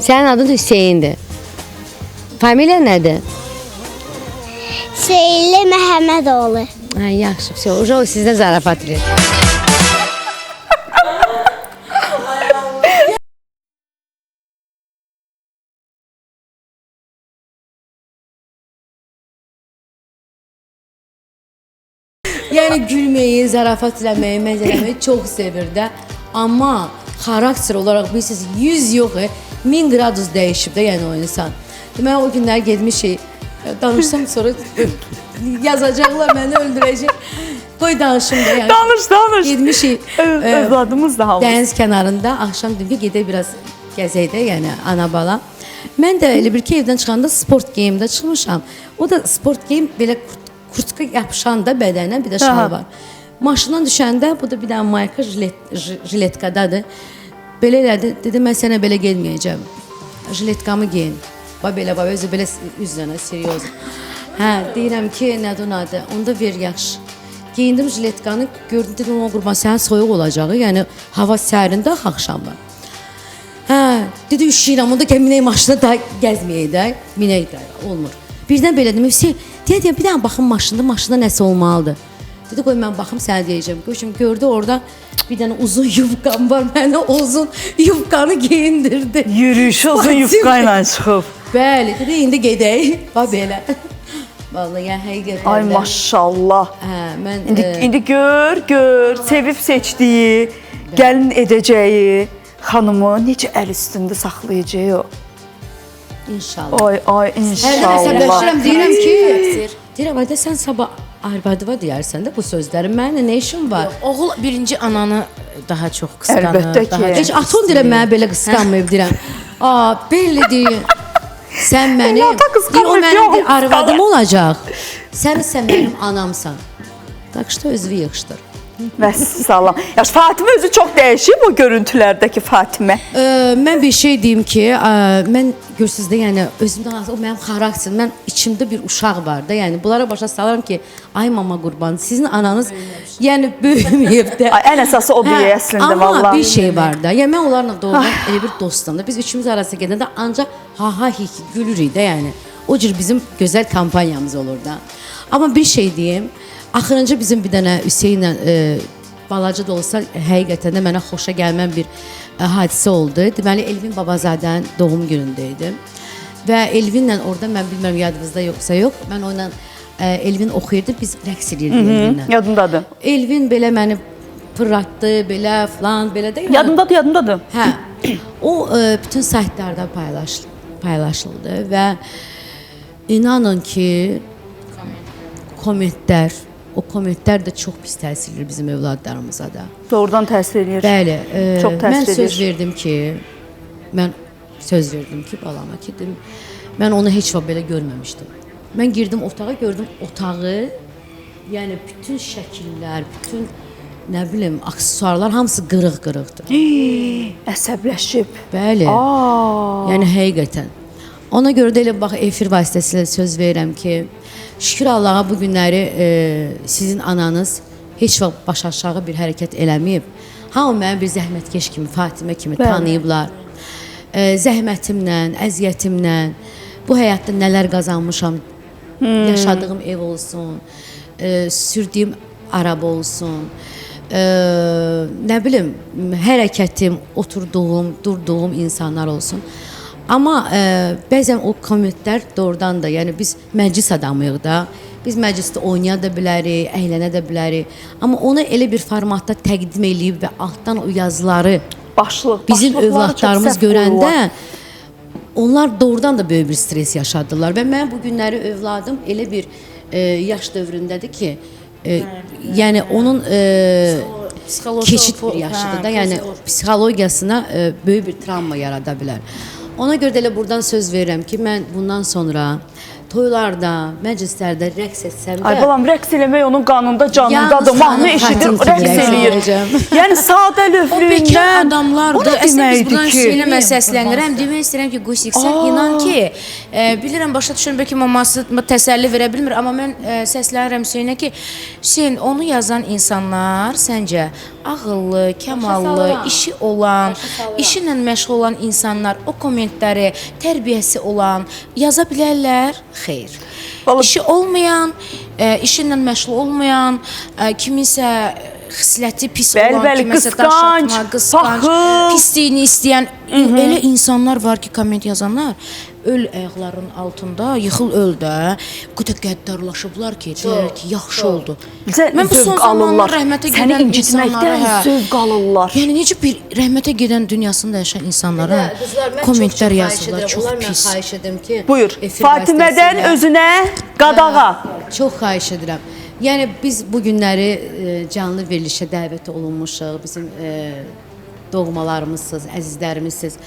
sənin adın Hüseyndir. Familiya nədir? Seyli Məhəmmədoğlu. Hə, yaxşı, o sizdən zarafat edir. Yəni gülməyi, zarafat eləməyi, məzələməyi çox sevir də. Amma xarakter olaraq bilirsiniz 100 yox, 1000 qradus dəyişib də yəni o insan. Deməli o günlər getmişik. Danışsam sonra yazacaqlar məni öldürəcək. Qoy danışım da yəni. Danış. Getmişik. Övladımız da hamımız. Dəniz kənarında axşam dedim ki, gedək biraz gəzək də, yəni ana bala. Mən də elə bir ki evdən çıxanda sport geyimdə çıxmışam. O da sport geyim belə kurtka yapışan da bədənə, bir də şal var. Maşından düşəndə bu da bir dənə mayka jiletkadadır. Belə elədi, dedim mən sənə belə gelməyəcəm. Jiletkamı geyin. Belə özü belə üzlənə, seryoz. Hə, deyirəm ki, nədir adı? Onda ver yaxşı. Geyindim jiletkanı, gördüm dedim o qurban sənin soyuq olacağı, yəni hava sərində axşamlar. Hə, dedi üşüyürəm, onda ki minək maşına da gəzməyək də, minək də, olmur. Birdən belə dedim, deyək bir dənə baxım maşında nəsə olmalıdır. Dedi qoy mən baxım sənə deyəcəm. Qoşum gördü orada bir dənə uzun yufqam var, mənə uzun yufqanı geyindirdi. Yürüyüş uzun yufqa ilə çıxıb. Bəli, dedi indi gedək. Bax belə. Vallahi yəni həqiqətən. Ay maşallah. Hə, mən İndi gör, sevib seçdiyi, gəlin edəcəyi xanımı necə əl üstündə saxlayacağı o. İnşallah. Ay inşallah. Əsəbləşirəm, deyirəm ki, deyirəm ayda sən sabah arvadıva deyərsən də bu sözləri. Mənə nə işim var? Oğul birinci ananı daha çox qısqanır. Əlbəttə ki. Heç aton deyirəm mənə belə qısqanmayıb deyirəm. Belli deyir. Sən mənim, o mənim arvadım olacaq. Sən mənim anamsan. Tak что özünü yığışdır. Vəssalam. Yaş Fatimə özü çox dəyişib o görüntülərdəki Fatimə. Mən bir şey deyim ki, mən görürsüz də yəni özümdən o mənim xarakterim, mən içimdə bir uşaq var da, yəni bunlara başa salarım ki, ay mama qurban, sizin ananız yəni böyüməyib də. Ən əsası o deyə əslində vallahi. Amma bir şey var da. Yəni mən onlarla doğrudan elə bir dostum da. Biz üçümüz arasında gedəndə ancaq ha gülürük də, yəni. O cür bizim gözəl kampaniyamız olur da. Amma bir şey deyim. Axırıncı bizim bir dənə Hüseynlə balaca da olsa həqiqətən də mənə xoşa gəlmən bir hadisə oldu. Deməli Elvin Babazadənin doğum günündə idim. Və Elvinlə orada mən bilmirəm yadınızda yoxsa yox. Mən onunla Elvin oxuyurdu, biz rəqs edirdik Elvinlə. Yadımdadır. Elvin belə məni fırlatdı, belə falan, belə də. Yadımdadır. Hə, O bütün saytlarda paylaşıldı və inanın ki, o kommentlər də çox pis təsir edir bizim övladlarımıza da. Doğrudan təsir edir. Bəli, Çox təsir mən edir. söz verdim ki, balama ki, dedim, mən onu heç vaxt belə görməmişdim. Mən girdim otağa, gördüm otağı, yəni bütün şəkillər, bütün nə bilim, aksesuarlar hamısı qırıq-qırıqdır. Əsəbləşib. Bəli. Yəni həqiqətən. Ona görə də elə bax efir vasitəsilə söz verirəm ki, şükür Allaha bu günləri sizin ananız heç vaxt baş aşağı bir hərəkət eləməyib. Hamı məni bir zəhmətkeş kimi, Fatimə kimi tanıyıblar. Zəhmətimlə, əziyyətimlə bu həyatda nələr qazanmışam, yaşadığım ev olsun, sürdüyüm araba olsun, nə bilim, hərəkətim, oturduğum, durduğum insanlar olsun. Amma bəzən o kommentlər doğrudan da, yəni biz məclis adamıyıq da, biz məclisdə oynaya da bilərik, əylənə də bilərik. Amma onu elə bir formatda təqdim eləyib və altdan o yazıları bizim övladlarımız görəndə onlar doğrudan da böyük bir stres yaşadılar. Və mən bu günləri övladım elə bir yaş dövründədir ki, yəni onun keçid bir yaşıdır da, yəni psixologiyasına böyük bir travma yarada bilər. Ona görə də elə buradan söz verirəm ki, mən bundan sonra toylarda, məclislərdə rəqs etsəm də... Ay balam, rəqs eləmək onun qanında, canındadır, mahnı eşidir, rəqs eləyir. Yəni sadə lövlüyündən... O bekar adamlardır. Əslində biz buradan söyləmə səslənirəm. Demək istəyirəm ki, Qusik, sən inan ki, bilirəm, başa düşürəm, bəlkə maması təsəlli verə bilmir, amma mən səslənirəm Hüseynə ki, Hüseyn, onu yazan insanlar səncə ağıllı, kəmallı, işi olan, işi ilə məşğul olan insanlar o kommentləri, tərbiyəsi olan yaza bilərlər? Xeyr. İşi olmayan, işi ilə məşğul olmayan, kiminsə xisləti pis olan, kiməsə daş atma, qısqanc, pisliyini istəyən elə insanlar var ki, komment yazanlar öl ayaqlarının altında, yıxıl öl də, qıta qəddarlaşıblar ki, deyirlər ki, yaxşı oldu. Mən bu son zamanlar rəhmətə gedən insanlara, zövq alırlar. Yəni necə bir rəhmətə gedən dünyasında yaşayan insanlara kommentlər yazırlar, çox pis. Mən xahiş edim ki, buyur, Fatimədən özünə qadağa. Çox xahiş edirəm. Yəni biz bu günləri canlı verilişə dəvət olunmuşuq, bizim doğmalarımızsınız, əzizlərimizsiniz.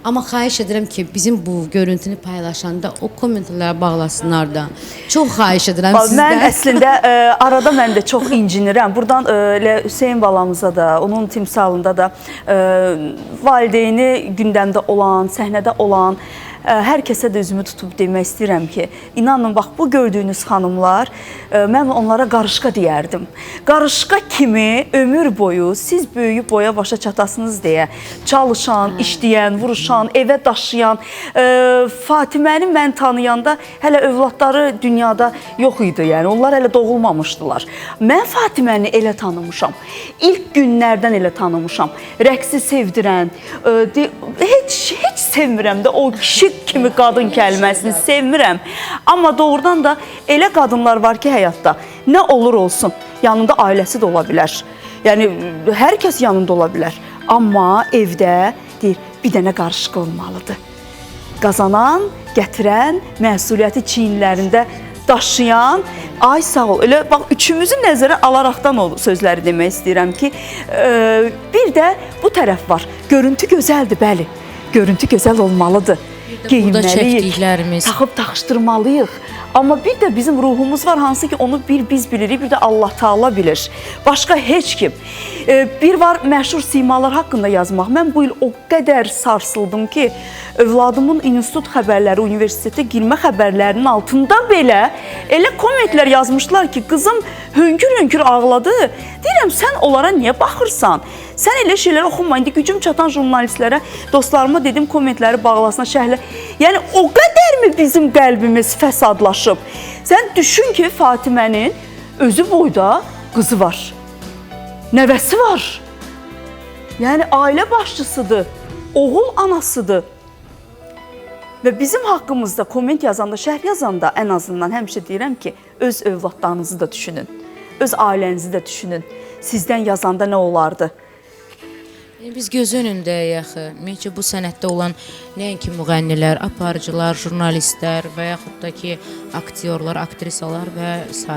Amma xahiş edirəm ki, bizim bu görüntünü paylaşanda o kommentlərə bağlasınlar da. Çox xahiş edirəm sizdən. Mən əslində arada mən də çox incinirəm. Buradan Hüseyn balamıza da, onun timsalında da valideyni gündəmdə olan, səhnədə olan hər kəsə də üzümü tutub demək istəyirəm ki, inanın, bax, bu gördüyünüz xanımlar, mən onlara qarışqa deyərdim. Qarışqa kimi ömür boyu, siz böyüyüb boya başa çatasınız deyə çalışan, işləyən, vuruşan, evə daşıyan, Fatiməni mən tanıyanda hələ övladları dünyada yox idi, yəni onlar hələ doğulmamışdılar. Mən Fatiməni elə tanımışam, ilk günlərdən elə tanımışam, rəqsi sevdirən, heç sevmirəm də o kişi kimi qadın kəlməsini sevmirəm. Amma doğrudan da elə qadınlar var ki, həyatda nə olur olsun, yanında ailəsi də ola bilər. Yəni, hər kəs yanında ola bilər. Amma evdə deyir, bir dənə qarışıq olmalıdır. Qazanan, gətirən, məsuliyyəti çiyinlərində daşıyan, ay sağ ol. Elə bax, üçümüzü nəzərə alaraqdan o sözləri demək istəyirəm ki, bir də bu tərəf var. Görüntü gözəldir, bəli. Görüntü gözəl olmalıdır. Geyinməliyik, taxıb taxışdırmalıyıq. Amma bir də bizim ruhumuz var, hansı ki onu bir biz bilirik, bir də Allah Taala bilir. Başqa heç kim. Bir var məşhur simalar haqqında yazmaq. Mən bu il o qədər sarsıldım ki, övladımın institut xəbərləri, universitetə girmə xəbərlərinin altında belə elə kommentlər yazmışlar ki, qızım hönkür-hönkür ağladı. Deyirəm, sən onlara niyə baxırsan? Sən elə şeylər oxunma. İndi gücüm çatan jurnalistlərə, dostlarıma dedim, kommentləri bağlasına, şərhlə. Yəni, o qədərmi bizim qəlbimiz fəsadlaşıb? Sən düşün ki, Fatimənin özü boyda qızı var, nəvəsi var. Yəni, ailə başçısıdır, oğul anasıdır. Və bizim haqqımızda komment yazanda, şərh yazanda ən azından həmişə deyirəm ki, öz övladlarınızı da düşünün, öz ailənizi də düşünün. Sizdən yazanda nə olardı? Biz göz önündəyik axı. Ümumiyyətcə bu sənətdə olan nəinki müğənnilər, aparıcılar, jurnalistlər və yaxud da ki, aktyorlar, aktrisalar və s.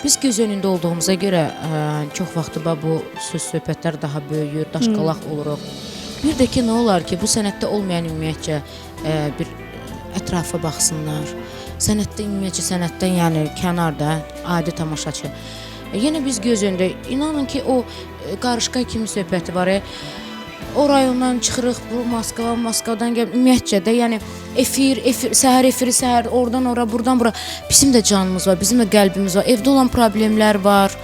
Biz göz önündə olduğumuza görə çox vaxt bu söz-söhbətlər daha böyüyür, daşqalaq oluruq. Bir də ki, nə olar ki, bu sənətdə olmayan ümumiyyətcə bir ətrafa baxsınlar. Sənətdə ümumiyyətcə sənətdən, yəni kənarda adi tamaşaçı. Yenə biz göz öndə, inanın ki, o qarışqa kimi söhbəti var. O rayondan çıxırıq, bu Moskva, Moskvadan gəl, ümumiyyətcə də, yəni səhər efiri, səhər oradan ora, buradan bura. Bizim də canımız var, bizim də qəlbimiz var. Evdə olan problemlər var.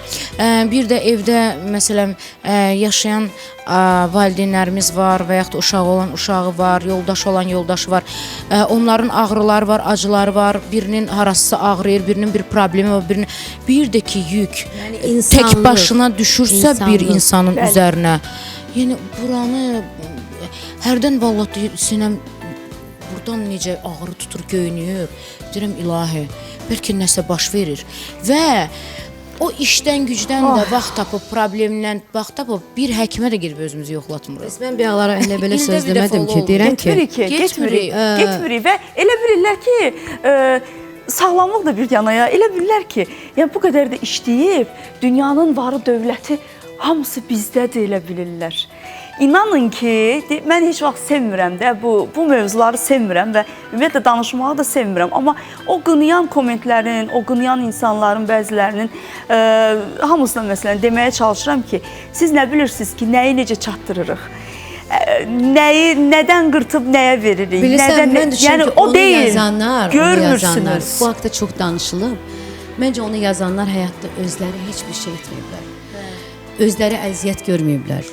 Bir də evdə, məsələn, yaşayan valideynlərimiz var və yaxud da uşağı olan uşağı var, yoldaşı olan yoldaşı var. Onların ağrıları var, acıları var. Birinin harasısa ağrıyır, birinin bir problemi var, birinin... Bir də ki, yük tək başına düşürsə bir insanın üzərinə. Yəni, buranı hərdən vallahi sinəm buradan necə ağrı tutur, göynüyür. Deyirəm, ilahi, bəlkə nəsə baş verir. Və o işdən, gücdən də vaxt tapıb, problemdən vaxt tapıb, bir həkimə də girib özümüzü yoxlatmırıq. Mən bir ağlara elə belə söz demədim ki, deyirəm ki, getmirik və elə bilirlər ki, sağlamlıq da bir yanaya, elə bilirlər ki, yəni bu qədər də işləyib, dünyanın varı dövləti hamısı bizdədir, elə bilirlər. İnanın ki, mən heç vaxt sevmirəm də, bu mövzuları sevmirəm və ümumiyyətlə danışmağı da sevmirəm. Amma o qınayan kommentlərin, o qınayan insanların bəzilərinin hamısına məsələn deməyə çalışıram ki, siz nə bilirsiniz ki, nəyi necə çatdırırıq? Nədən qırtıb nəyə veririk? Bilirsən, mən düşünürəm ki, onu yazanlar, görmürsünüz. Bu haqda çox danışılıb. Məncə onu yazanlar həyatda özləri heç bir şey etməyiblər. Özləri əziyyət görməyiblər,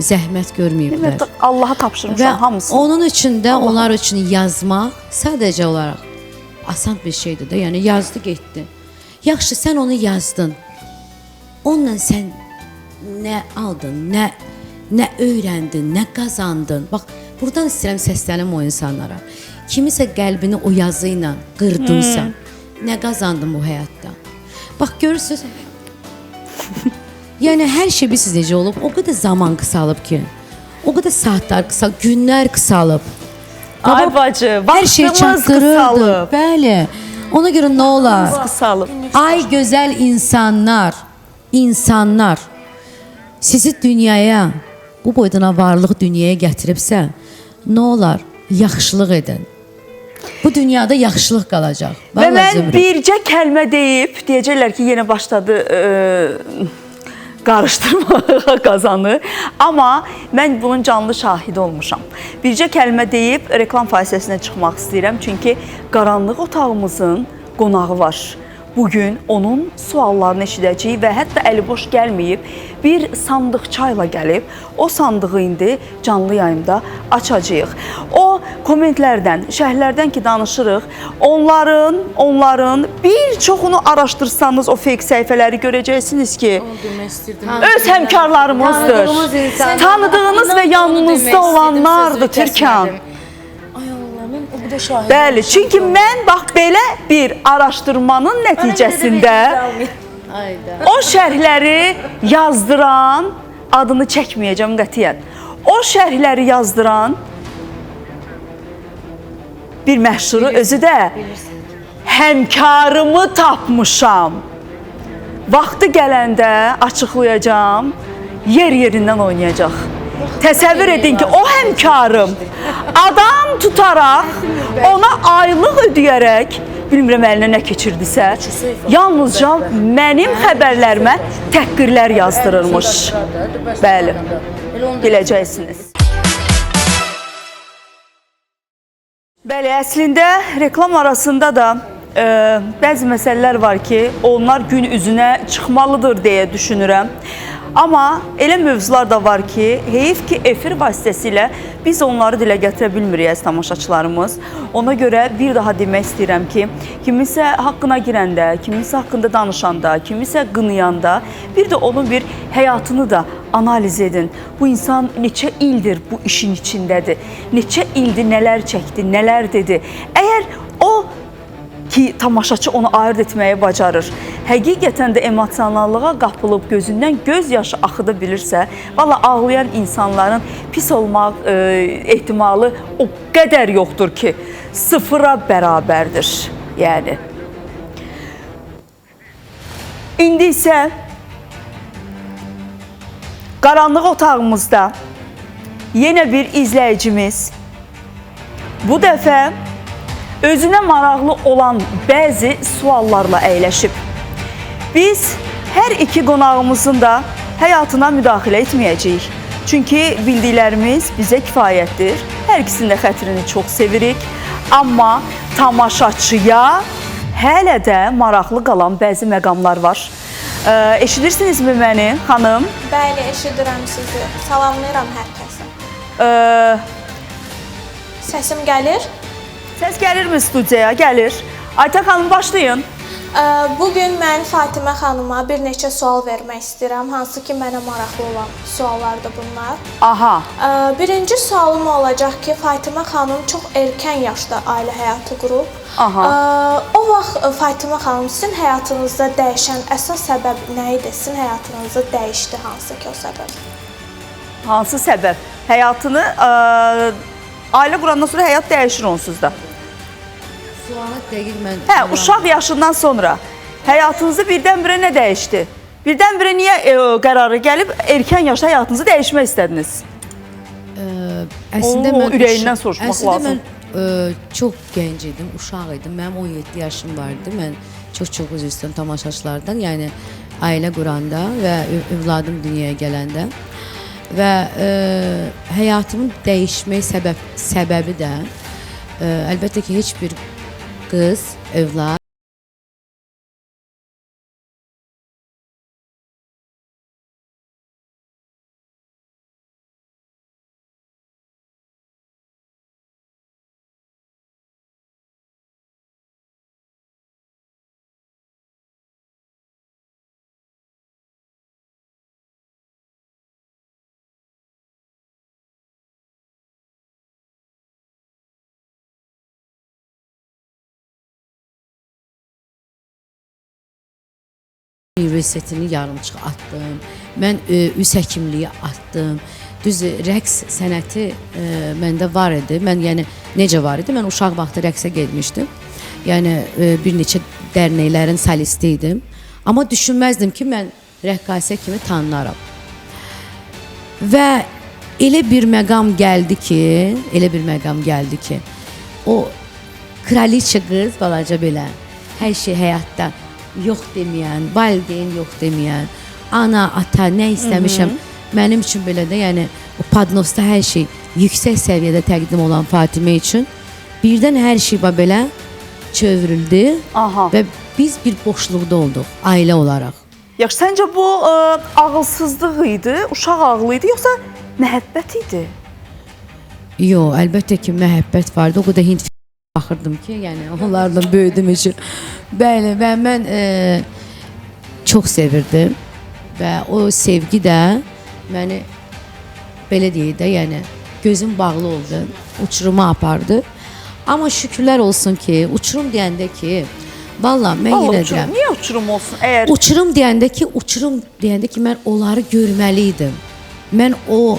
zəhmət görməyiblər. Allaha tapşırmışam hamısını. Və onun üçün də onlar üçün yazmaq sadəcə olaraq asan bir şeydir də. Yəni yazdı, getdi. Yaxşı, sən onu yazdın. Onunla sən nə aldın, nə öyrəndin, nə qazandın. Bax, buradan istəyirəm səslənim o insanlara. Kimisə qəlbini o yazı ilə qırdınsa, nə qazandın bu həyatda? Bax, görürsünüz, yəni hər şey bilirsiniz necə olub, o qədər zaman qısalıb ki, o qədər saatlar qısalıb, günlər qısalıb. Ay bacı, vaxtımız qısalıb. Bəli, ona görə nə olar? Qısalıb. Ay gözəl insanlar, sizi dünyaya, bu boyduna varlıq dünyaya gətiribsə, nə olar? Yaxşılıq edin. Bu dünyada yaxşılıq qalacaq. Və mən bircə kəlmə deyib, deyəcəklər ki, yenə başladı qarışdırmağa qazanı. Amma mən bunun canlı şahidi olmuşam. Bircə kəlmə deyib reklam fasiləsində çıxmaq istəyirəm. Çünki qaranlıq otağımızın qonağı var. Bugün onun suallarını eşidəcəyik və hətta əli boş gəlməyib, bir sandıqçayla gəlib, o sandığı indi canlı yayımda açacağıq. O kommentlərdən, şərhlərdən ki danışırıq, onların bir çoxunu araşdırsanız o fake səhifələri görəcəksiniz ki, öz həmkarlarımızdır, tanıdığınız və yanınızda olanlardır Türkan. Bəli, çünki mən bax belə bir araşdırmanın nəticəsində o şərhləri yazdıran, adını çəkməyəcəm qətiyyən, o şərhləri yazdıran bir məşhuru özü də həmkarımı tapmışam. Vaxtı gələndə açıqlayacağım, yer-yerindən oynayacaq. Təsəvvür edin ki, o həmkarım adam tutaraq, ona aylıq ödəyərək, bilmirəm əlinə nə keçirdisə, yalnızca mənim xəbərlərimə təhqirlər yazdırırmış. Bəli, biləcəksiniz. Bəli, əslində reklam arasında da bəzi məsələlər var ki, onlar gün üzünə çıxmalıdır deyə düşünürəm. Amma elə mövzular da var ki, heyif ki, efir vasitəsilə biz onları dilə gətirə bilmirik əziz tamaşaçılarımız. Ona görə bir daha demək istəyirəm ki, kimisə haqqına girəndə, kimisə haqqında danışanda, kimisə qınayanda, bir də onun bir həyatını da analiz edin. Bu insan neçə ildir bu işin içindədir, neçə ildir nələr çəkdi, nələr dedi. Əgər o ki tamaşaçı onu ayırd etməyi bacarır. Həqiqətən də emosionallığa qapılıb gözündən göz yaşı axıda bilirsə, valla ağlayan insanların pis olmaq ehtimalı o qədər yoxdur ki, sıfıra bərabərdir. Yəni. İndi isə qaranlıq otağımızda yenə bir izləyicimiz bu dəfə özünə maraqlı olan bəzi suallarla əyləşib. Biz hər iki qonağımızın da həyatına müdaxilə etməyəcəyik. Çünki bildiklərimiz bizə kifayətdir. Hər ikisinin də xətrini çox sevirik. Amma tamaşaçıya hələ də maraqlı qalan bəzi məqamlar var. Eşidirsinizmi məni, xanım? Bəli, eşidirəm sizi. Salamlayıram hər kəsə. Səsim gəlir? Səs gəlirmi studiyaya? Gəlir. Aytən xanım, başlayın. Bugün mən Fatimə xanıma bir neçə sual vermək istəyirəm. Hansı ki, mənə maraqlı olan suallardır bunlar. Aha. Birinci sualım olacaq ki, Fatimə xanım çox erkən yaşda ailə həyatı qurub. Aha. O vaxt Fatimə xanım sizin həyatınızda dəyişən əsas səbəb nə idi? Sizin həyatınızda dəyişdi hansı ki o səbəb? Hansı səbəb? Həyatını ailə qurandan sonra həyat dəyişir onsuz da. Sualı dəqiq mən... Hə, uşaq yaşından sonra həyatınızı birdən-birə nə dəyişdi? Birdən-birə niyə qərarı gəlib erkən yaşda həyatınızı dəyişmək istədiniz? Əslində mən ürəyindən soruşmaq lazım. Əslində mən çox gənc idim, uşaq idim. Mənim 17 yaşım vardı. Mən çox üzr istəyirəm tamaşaçılardan. Yəni ailə quranda və övladım dünyaya gələndə və həyatımın dəyişmək səbəbi də əlbəttə ki, heç bir qız, övlad universitetini yarımçıq atdım. Mən üz həkimliyi atdım. Düz rəqs sənəti məndə var idi. Mən yəni necə var idi? Mən uşaq vaxtı rəqsə getmişdim. Yəni bir neçə dərnəklərin solisti idim. Amma düşünməzdim ki, mən rəqqasə kimi tanınaram. Və elə bir məqam gəldi ki, o kraliçə qız balaca belə hər şey həyatda yox deməyən, valideyn yox deməyən, ana, ata nə istəmişəm, mənim üçün belə də, yəni o padnosda hər şey yüksək səviyyədə təqdim olan Fatimə üçün birdən hər şey belə çevrildi. Aha. Və biz bir boşluqda olduq ailə olaraq. Yaxşı, səncə bu ağılsızlıq idi, uşaq ağlı idi, yoxsa məhəbbət idi? Yox, əlbəttə ki, məhəbbət vardı. O qədər Hind baxırdım ki, yəni onlarla böyüdüm üçün. Bəli, və mən çox sevirdim və o sevgi də məni belə deyək də, yəni gözüm bağlı oldu, uçuruma apardı. Amma şükürlər olsun ki, uçurum deyəndə ki, valla mən yenə deyirəm. Niyə uçurum olsun? Əgər uçurum deyəndə ki, mən onları görməli idim. Mən o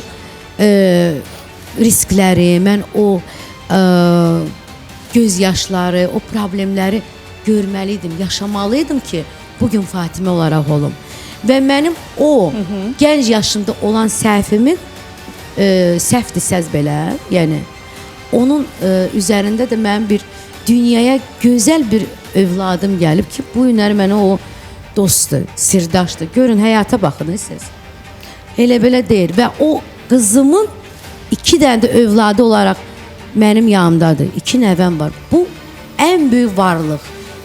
riskləri, mən o göz yaşları, o problemləri görməli idim, yaşamalı idim ki, bugün Fatimə olaraq olum. Və mənim o gənc yaşımda olan səhvimin, səhvdirsə belə, yəni onun üzərində də mənim bir dünyaya gözəl bir övladım gəlib ki, bu günlər mənə o dostdur, sirdaşdır. Görün, həyata baxın siz. Elə belə deyir və o qızımın 2 dənə də övladı olaraq mənim yanımdadır. 2 nəvəm var. Bu ən böyük varlıq,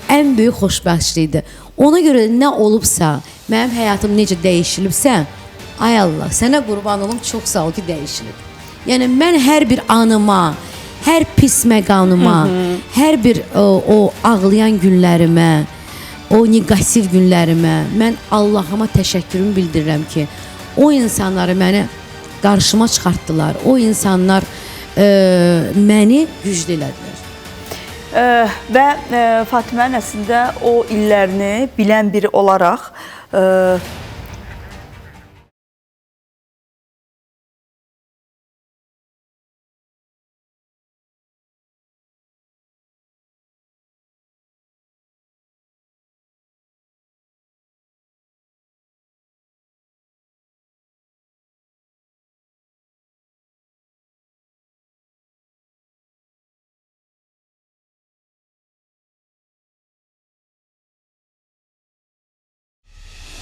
ən böyük xoşbəxtlikdir. Ona görə nə olubsa, mənim həyatım necə dəyişilibsə, ay Allah, sənə qurban olum, çox sağ ol ki, dəyişilib. Yəni mən hər bir anıma, hər pis məqamıma, hər bir o ağlayan günlərimə, o negativ günlərimə mən Allahıma təşəkkürümü bildirirəm ki, o insanları məni qarşıma çıxartdılar. O insanlar məni güclü elədilər. Və Fatimənin əslində o illərini bilən biri olaraq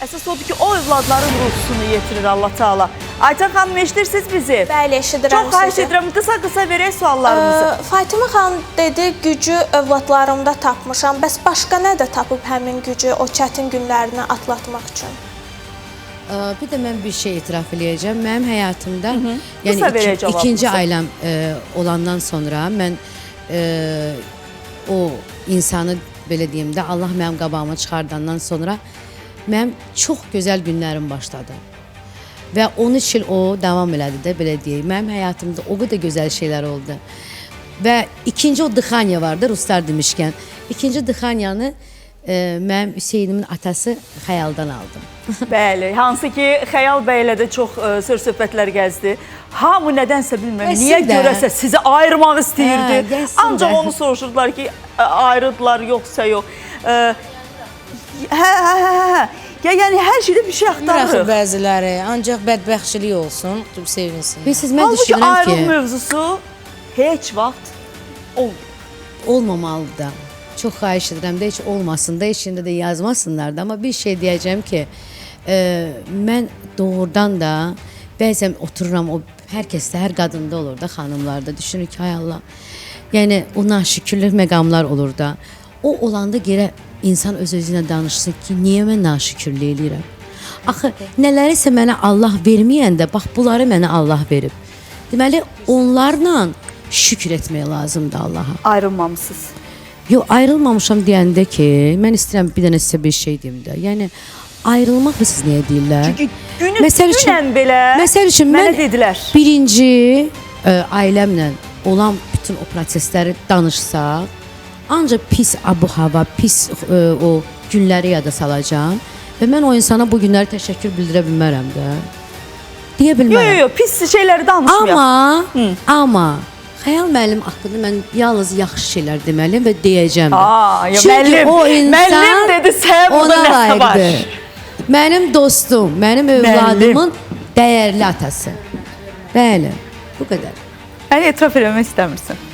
əsas odur ki, o övladların ruhsunu yetirir Allah Teala. Aycan xanım, eşidirsiniz bizi? Bəli, eşidirəm sizi. Çox xahiş edirəm, qısa verək suallarımızı. Fatimə xanım dedi, gücü övladlarımda tapmışam. Bəs başqa nə də tapıb həmin gücü o çətin günlərini atlatmaq üçün? Bir də mən bir şey etiraf eləyəcəm. Mənim həyatımda, Qısa verək yəni cavabınızı. ikinci ailəm olandan sonra mən o insanı belə deyim də Allah mənim qabağıma çıxardandan sonra mənim çox gözəl günlərim başladı. Və 13 il o davam elədi də belə deyək. Mənim həyatımda o qədər gözəl şeylər oldu. Və ikinci o Dıxanya vardı, ruslar demişkən. İkinci Dıxanyanı mənim Hüseynimin atası Xəyaldan aldım. Bəli, hansı ki Xəyal bəylə də çox söz-söhbətlər gəzdi. Hamı nədənsə bilmirəm, niyə görəsə sizi ayırmaq istəyirdi. Ancaq onu soruşurdular ki, ayrıdılar yoxsa yox. Hə. Yəni hər şeydə bir şey axtarırıq. Bəziləri, ancaq bədbəxtçilik olsun, sevinsin. Bilirsiniz, mən Halbuki düşünürəm ayrılıq ki, mövzusu heç vaxt olmamalı da. Çox xahiş edirəm də heç olmasın da, içində də yazmasınlar da. Amma bir şey deyəcəm ki, mən doğrudan da bəzən otururam, o hər kəsdə, hər qadında olur da, xanımlarda düşünür ki, ay Allah. Yəni o naşükürlük məqamlar olur da. O olanda gərək insan öz-özünə danışsın ki, niyə mən naşükürlük eləyirəm? Axı, nələrisə mənə Allah verməyəndə, bax, bunları mənə Allah verib. Deməli, onlarla şükür etmək lazımdır Allaha. ayrılmamısınız. Yox, ayrılmamışam deyəndə ki, mən istəyirəm bir dənə sizə bir şey deyim də. Yəni, ayrılmaq mı siz niyə deyirlər? Çünki dünən belə mənə dedilər. Birinci ailəmlə olan bütün o prosesləri danışsaq, ancaq pis abu-hava, pis o günləri yada salacağım və mən o insana bu günləri təşəkkür bildirə bilmərəm də. Deyə bilmərəm. Yox, pis şeyləri danışmayaq. Amma Xəyal müəllim haqqında mən yalnız yaxşı şeylər deməliyəm və deyəcəm də. Çünki o insan dedi, ona layiqdir. Mənim dostum, mənim övladımın dəyərli atası. Bəli, bu qədər. Yəni etiraf eləmək istəmirsən.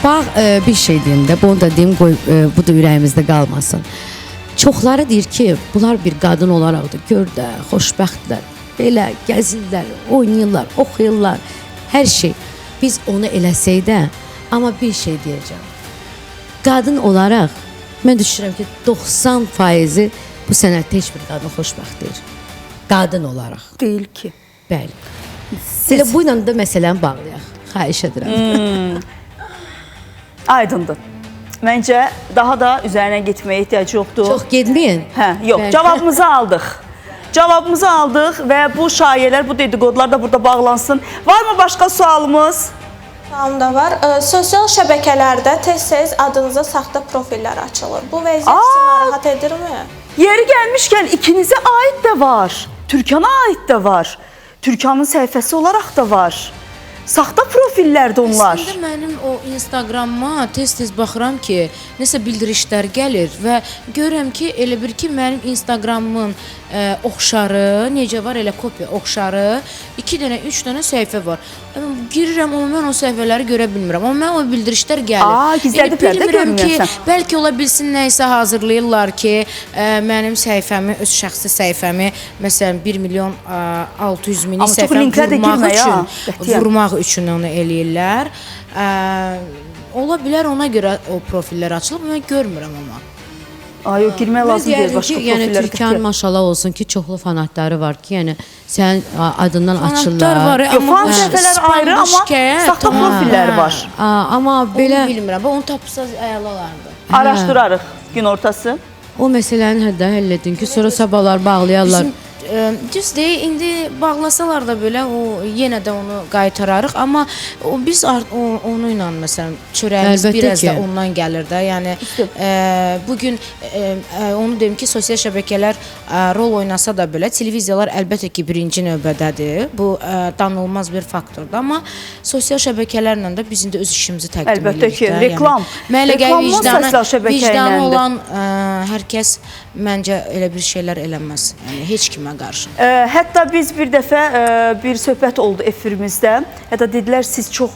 Bax, bir şey deyim də, bunu da deyim, qoy, bu da ürəyimizdə qalmasın. Çoxları deyir ki, bunlar bir qadın olaraq da gör də, xoşbəxtlər, belə gəzirlər, oynayırlar, oxuyurlar, hər şey. Biz onu eləsək də, amma bir şey deyəcəm. Qadın olaraq, mən düşünürəm ki, 90% bu sənətdə heç bir qadın xoşbəxt deyir. Qadın olaraq. Deyil ki. Bəli. Elə bu ilə də məsələni bağlayaq. Xahiş edirəm. Aydındır. Məncə daha da üzərinə getməyə ehtiyac yoxdur. Çox getməyin. Hə, yox. Cavabımızı aldıq. Cavabımızı aldıq və bu şayələr, bu dedikodular da burada bağlansın. Varmı başqa sualımız? Sualım da var. Sosial şəbəkələrdə tez-tez adınıza saxta profillər açılır. Bu vəziyyət sizi narahat edirmi? Yeri gəlmişkən ikinizə aid də var. Türkana aid də var. Türkanın səhifəsi olaraq da var. Saxta profillərdir onlar. Əslində mənim o Instagramma tez-tez baxıram ki, nəsə bildirişlər gəlir və görürəm ki, elə bir ki, mənim Instagramımın oxşarı, necə var, elə kopya oxşarı 2 dənə, 3 dənə səhifə var. Girirəm, amma mən o səhifələri görə bilmirəm. Amma mən o bildirişlər gəlir. Gizlədiblər də görmürsən. Ki, bəlkə ola bilsin nəyisə hazırlayırlar ki, mənim səhifəmi, öz şəxsi səhifəmi, məsələn 1.600.000 səhifəmi vurmaq üçün onu eləyirlər. Ola bilər ona görə o profillər açılıb, mən görmürəm amma. Ay, o girmək lazım deyil başqa profillərə. Yəni Türkan maşallah olsun ki, çoxlu fanatları var ki, yəni sənin adından açırlar. Fanatlar var, amma fan səhifələr ayrı, amma saxta profillər var. Amma belə onu bilmirəm, onu tapsaz əla olardı. Araşdırarıq gün ortası. O məsələni həll edin ki, sonra sabahlar bağlayarlar. Düz deyil, indi bağlasalar da belə o yenə də onu qaytararıq, amma biz onu ilə məsələn çörəyimiz Əlbəttə biraz ki. da ondan gəlir də. Yəni bu gün onu deyim ki, sosial şəbəkələr rol oynasa da belə televiziyalar əlbəttə ki, birinci növbədədir. Bu danılmaz bir faktordur, amma sosial şəbəkələrlə də biz indi öz işimizi təqdim edirik. Əlbəttə ki, reklam. Mən elə gəlir sosial şəbəkə vicdanı iləndir. olan hər kəs məncə elə bir şeylər eləməz. Yəni heç kimə qarşı. Hətta biz bir dəfə bir söhbət oldu efirimizdə. Hətta dedilər siz çox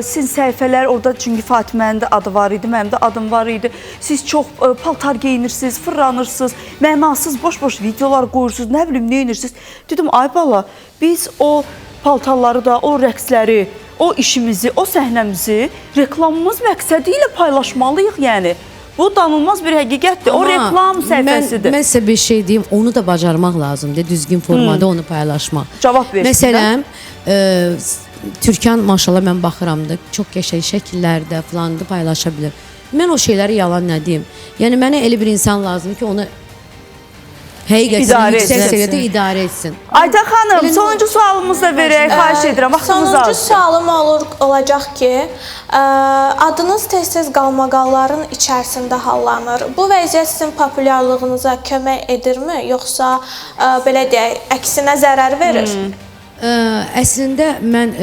sizin səhifələr orada çünki Fatimənin də adı var idi, mənim də adım var idi. Siz çox paltar geyinirsiniz, fırlanırsınız, mənasız boş-boş videolar qoyursunuz, nə bilim nə edirsiniz. Dedim ay bala, biz o paltarları da, o rəqsləri, o işimizi, o səhnəmizi reklamımız məqsədi ilə paylaşmalıyıq yəni. Bu danılmaz bir həqiqətdir. O reklam səhifəsidir. Mən sizə bir şey deyim, onu da bacarmaq lazımdır, düzgün formada onu paylaşmaq. Cavab versin. Məsələn, Türkan maşallah mən baxıram da, çox qəşəng şəkillərdə falan da paylaşa bilir. Mən o şeyləri yalan nə deyim? Yəni mənə elə bir insan lazımdır ki, onu həqiqətən yüksək səviyyədə idarə etsin. Aytən xanım, sonuncu sualımızı da verək, xahiş edirəm. Vaxtımız az. Sonuncu sualım olacaq ki, adınız tez-tez qalmaqalların içərisində hallanır. Bu vəziyyət sizin populyarlığınıza kömək edirmi, yoxsa belə deyək, əksinə zərər verir? Əslində mən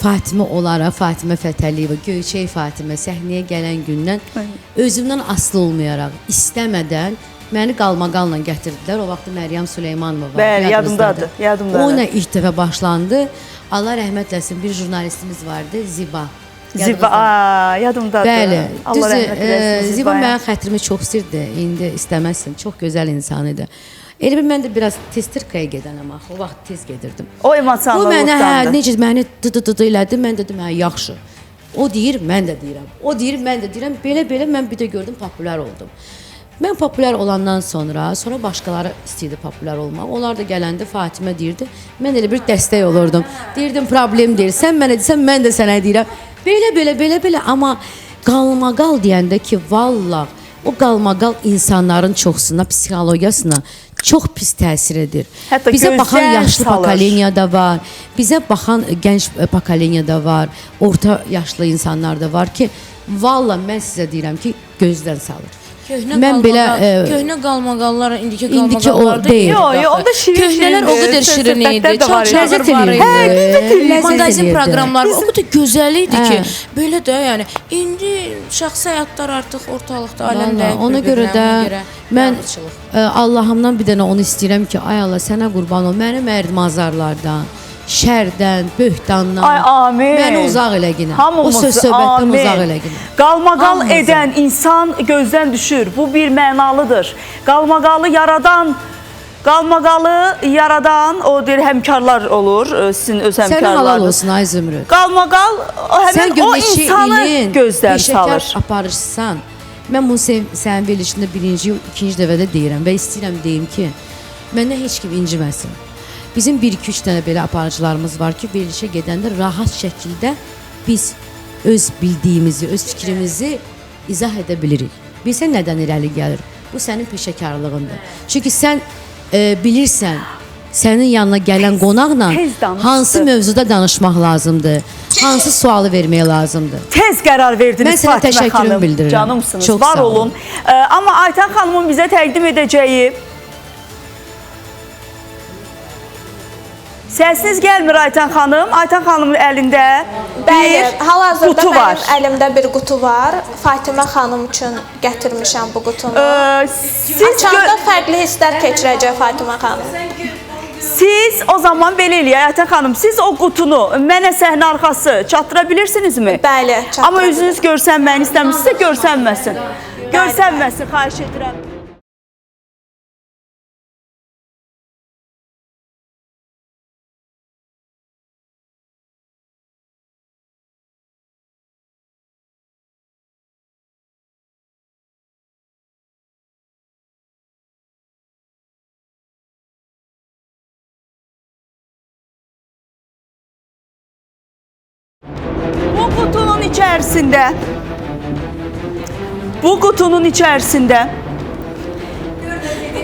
Fatimə olaraq, Fatimə Fətəliyeva, Göyçək Fatimə səhnəyə gələn gündən özümdən asılı olmayaraq, istəmədən məni qalmaqalla gətirdilər. O vaxt Məryəm Süleymanova var. Bəli, yadımdadır. O ilə ilk dəfə başlandı. Allah rəhmət eləsin, bir jurnalistimiz vardı, Ziba. Ziba, yadımdadır. Bəli, Allah rəhmət eləsin Ziba mənim xətrimi çox istirdi. İndi istəməzsin, çox gözəl insan idi. Elə bir mən də biraz testirkaya gedənəm axı. O vaxt tez gedirdim. O emosionallıqdandır. O mənə necə məni dı elədi, mən dedim hə yaxşı. O deyir, mən də deyirəm. O deyir, mən də deyirəm. Belə mən bir də gördüm, populyar oldum. Mən populyar olandan sonra başqaları istəyirdi populyar olmaq. Onlar da gələndə Fatimə deyirdi, mən elə bir dəstək olurdum. Deyirdim, problem deyil, sən mənə desən, mən də sənə deyirəm. Belə, amma qalmaqal deyəndə ki, vallah, o qalmaqal insanların çoxsuna, psixologiyasına çox pis təsir edir. Hətta bizə baxan yaşlı salır. pokoleniya da var, bizə baxan gənc pokoleniya da var, orta yaşlı insanlar da var ki, vallah mən sizə deyirəm ki, gözdən salır. Köhnə qalmaqallar indiki qalmaqallar deyil. Yox, o da şirin. Köhnələr o qədər şirin idi. Çox ləzzət edirdi. Maqazin proqramları o qədər gözəl idi ki, belə də yəni indi şəxsi həyatlar artıq ortalıqda aləmdə. Ona görə də mən Allahımdan bir dənə onu istəyirəm ki, ay Allah sənə qurban ol, mənim ərdmazarlardan, şərdən, böhtandan. Ay amin. Məni uzaq elə ginə. Hamımızı, o söz söhbətdən amin. uzaq elə ginə. Qalmaqal edən insan gözdən düşür. Bu bir mənalıdır. Qalmaqalı yaradan o deyir həmkarlar olur, sizin öz həmkarlarınız. Sənə halal olsun ay Zümrüd. Qalmaqal həmin o insanı gözdən salır. Peşəkar aparıcısan. Mən bunu sənin verilişində birinci, ikinci dəfədə deyirəm və istəyirəm deyim ki, məndən heç kim inciməsin. Bizim 1-2-3 dənə belə aparıcılarımız var ki, verilişə gedəndə rahat şəkildə biz öz bildiyimizi, öz fikrimizi izah edə bilirik. Bilsən nədən irəli gəlir? Bu sənin peşəkarlığındır. Çünki sən bilirsən, sənin yanına gələn qonaqla hansı mövzuda danışmaq lazımdır, hansı sualı vermək lazımdır. Tez qərar verdiniz Fatimə xanım. Bildirirəm. Canımsınız, çox var olun. Amma Aytən xanımın bizə təqdim edəcəyi səsiniz gəlmir Aytən xanım. Aytən xanımın əlində bir hal-hazırda qutu var. Mənim əlimdə bir qutu var. Fatimə xanım üçün gətirmişəm bu qutunu. Açanda fərqli hisslər keçirəcək Fatimə xanım. Siz o zaman belə eləyək Aytən xanım, siz o qutunu mənə səhnə arxası çatdıra bilirsinizmi? Bəli, çatdıra. Amma üzünüz görsənməyini istəmirsinizsə görsənməsin. Görsənməsin, xahiş edirəm. Bu qutunun içərisində Bu qutunun içərisində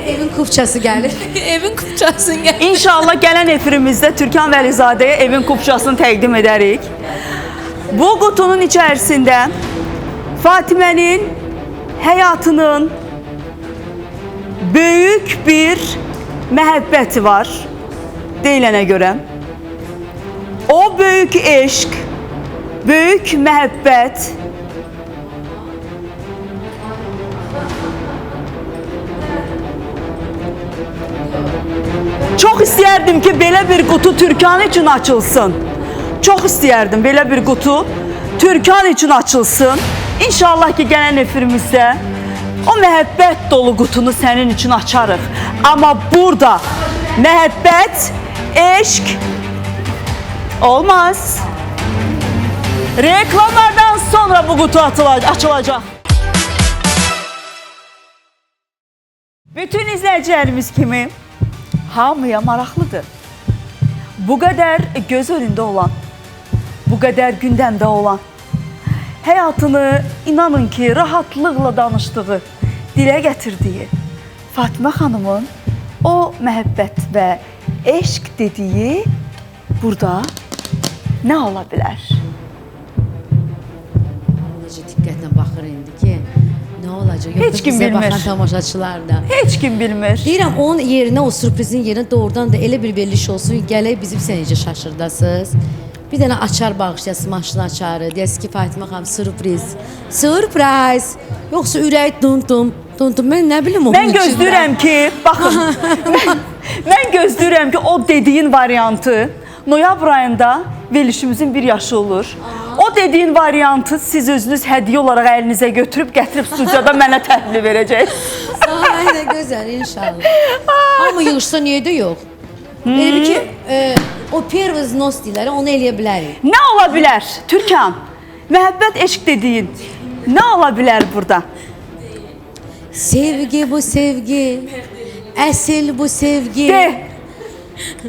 Evin kupçası gəlir. Evin kupçasını gəl. İnşallah gələn efirimizdə Türkan Vəlizadəyə evin kupçasını təqdim edərik. Bu qutunun içərisində Fatimənin həyatının böyük bir məhəbbəti var deyilənə görə. O böyük eşq, böyük məhəbbət Çox istəyərdim ki, belə bir qutu Türkan üçün açılsın. Çox istəyərdim belə bir qutu Türkan üçün açılsın. İnşallah ki, gələn efirimizdə o məhəbbət dolu qutunu sənin üçün açarıq. Amma burada məhəbbət, eşq olmaz. Reklamlardan sonra bu qutu açılacaq. Bütün izləyicilərimiz kimi hamıya maraqlıdır. Bu qədər göz önündə olan, bu qədər gündəmdə olan, həyatını inanın ki, rahatlıqla danışdığı, dilə gətirdiyi Fatimə xanımın o məhəbbət və eşq dediyi burada nə ola bilər? Necə diqqətlə baxır indi ki, nə olacaq? Heç kim Bizə bilmir. baxan tamaşaçılar da. Heç kim bilmir. Deyirəm, onun yerinə, o sürprizin yerinə doğrudan da elə bir veriliş olsun, gələk bizim sən necə şaşırdasınız. Bir dənə açar bağışlayasın, maşın açarı. Deyəsiz ki, Fatimə xanım, sürpriz. Sürpriz. Yoxsa ürək dum-dum, dum-dum. Mən nə bilim onun Mən gözləyirəm ki, baxın, mən gözləyirəm ki, o dediyin variantı noyabr ayında verilişimizin bir yaşı olur. O dediyin variantı siz özünüz hədiyyə olaraq əlinizə götürüb, gətirib studiyada mənə təhvil verəcəksiniz. Aynen güzel inşallah. Ama yığışsa niye de yok? Elə bir ki, o первый взнос deyirlər, onu eləyə bilərik. Nə ola bilər Türkan? Məhəbbət, eşq dediyin nə ola bilər burada? Sevgi bu sevgi, əsil bu sevgi. De.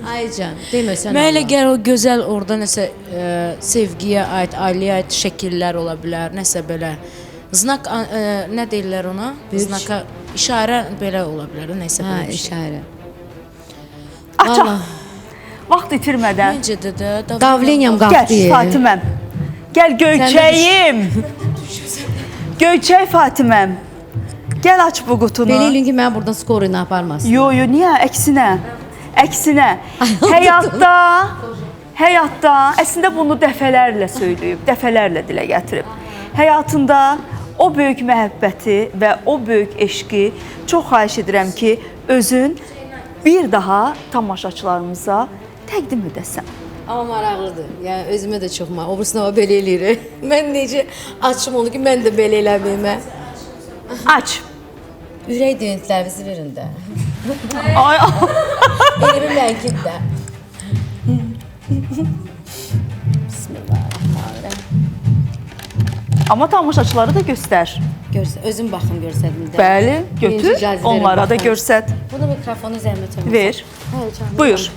Ay can, deməsən Mənə elə Allah. gəlir o gözəl orada nəsə sevgiyə aid, ailəyə aid şəkillər ola bilər, nəsə belə. Znak nə deyirlər ona? Znaka işarə belə ola bilər, nəsə Ha, belə bir şey. işarə. Açaq. Vaxt itirmədən. Məncə də Davleniyam Gəl qalxdı. Fatiməm. Gəl Göyçəyim. Göyçək Fatiməm. Gəl aç bu qutunu. Belə elin ki, mən buradan skorunu aparmasın. Yo, niyə? Əksinə. Əksinə. Həyatda, əslində bunu dəfələrlə söyləyib, dəfələrlə dilə gətirib. Həyatında o böyük məhəbbəti və o böyük eşqi çox xahiş edirəm ki, özün bir daha tamaşaçılarımıza təqdim edəsən. Amma maraqlıdır. Yəni özümə də çox maraqlı. Obrusuna belə eləyir. Mən necə açım onu ki, mən də belə eləməyimə. Aç. Ürək düyüntlərinizi verin də. Ay. Elimi mənkid də. Bismillahirrahmanirrahim. Amma tamaşaçıları da göstər. Özüm baxım görsədim də. Bəli, götür. Birinci icazə verin Onlara da baxın. görsət. Bunu mikrofonu zəhmət olmasın. Ver. Hayır canım. Buyur.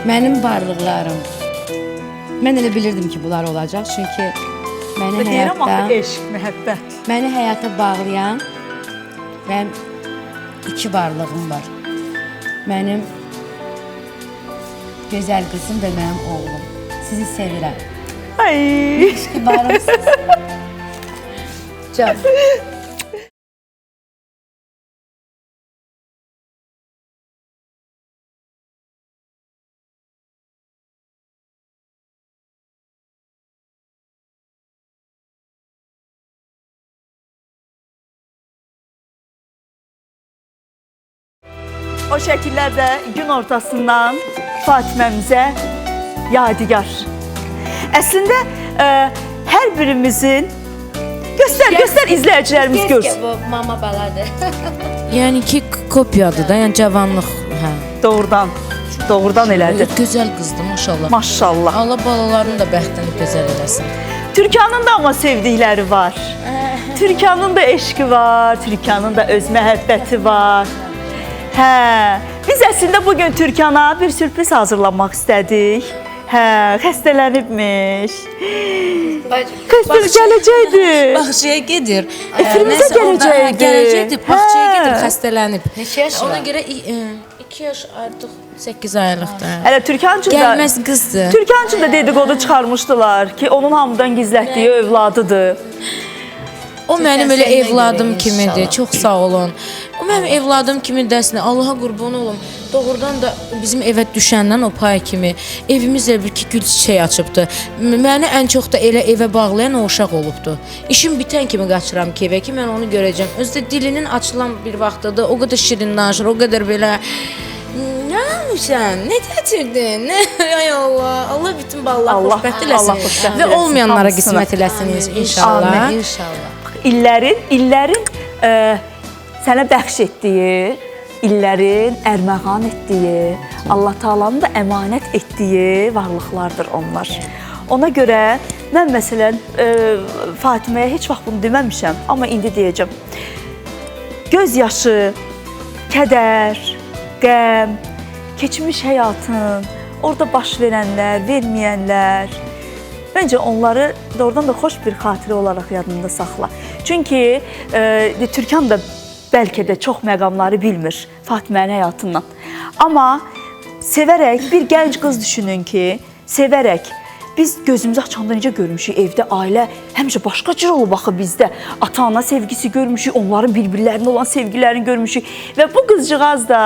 Mənim varlıqlarım. Mən elə bilirdim ki, bunlar olacaq. Çünki məni Deyirəm axı həyatda, eşq, məhəbbət. məni həyata bağlayan mənim iki varlığım var. Mənim gözəl qızım və mənim oğlum. Sizi sevirəm. Ay. Ki varımsınız. Can. O şəkillər də gün ortasından Fatiməmizə yadigar. Əslində hər birimizin göstər izləyicilərimiz görsün. Bu mama baladır. Yəni ki, kopyadır da, yəni cavanlıq, hə. Doğrudan. Doğrudan elədi. Gözəl qızdı, maşallah. Maşallah. Allah balalarının da bəxtini gözəl eləsin. Türkanın da ama sevdikləri var. Türkanın da eşqi var, Türkanın da öz məhəbbəti var. Hə, biz əslində bugün Türkana bir sürpriz hazırlamaq istədik. Hə, xəstələnibmiş. Xəstəlik gələcəkdi. Bağçaya gedir. Efrimizə gələcəkdi. Gələcəkdi, bağçaya gedir, xəstələnib. Neçə yaşı Ona var? görə 2 yaş artıq 8 aylıqdır. Hələ Türkancığım da Gəlməz qızdır. Türkancığım da dedikodu çıxarmışdılar ki, onun hamıdan gizlətdiyi övladıdır. O mənim elə səndən evladım görək kimidir. inşallah. Çox sağ olun. O mənim evladım kimi dəsinə. Allaha qurban olum. Doğrudan da bizim evə düşəndən o pay kimi evimiz bir ki gül çiçək açıbdı. Məni ən çox da elə evə bağlayan o uşaq olubdu. İşim bitən kimi qaçıram ki evə ki mən onu görəcəm. Özdə dilinin açılan bir vaxtıdır. O qədər şirin danışır, o qədər belə nə yapmışsan? Nə gətirdin? Ay Allah. Allah bütün balalar Allah- xoşbəxt Allah eləsin. xoşbəxt Və eləsin olmayanlara hamısına. qismət eləsin inşallah. Amin. İnşallah. İllərin sənə bəxş etdiyi, illərin ərməğan etdiyi, Allah Taala'nın da əmanət etdiyi varlıqlardır onlar. Ona görə mən məsələn Fatiməyə heç vaxt bunu deməmişəm, amma indi deyəcəm. Göz yaşı, kədər, qəm, keçmiş həyatın, orada baş verənlər, verməyənlər, məncə onları doğrudan da xoş bir xatirə olaraq yadında saxla. Çünki Türkan da bəlkə də çox məqamları bilmir Fatimənin həyatından. Amma sevərək bir gənc qız düşünün ki, sevərək biz gözümüzü açanda necə görmüşük evdə ailə həmişə başqa cür olub axı bizdə. Ata-ana sevgisi görmüşük, onların bir-birlərinə olan sevgilərini görmüşük və bu qızcığaz da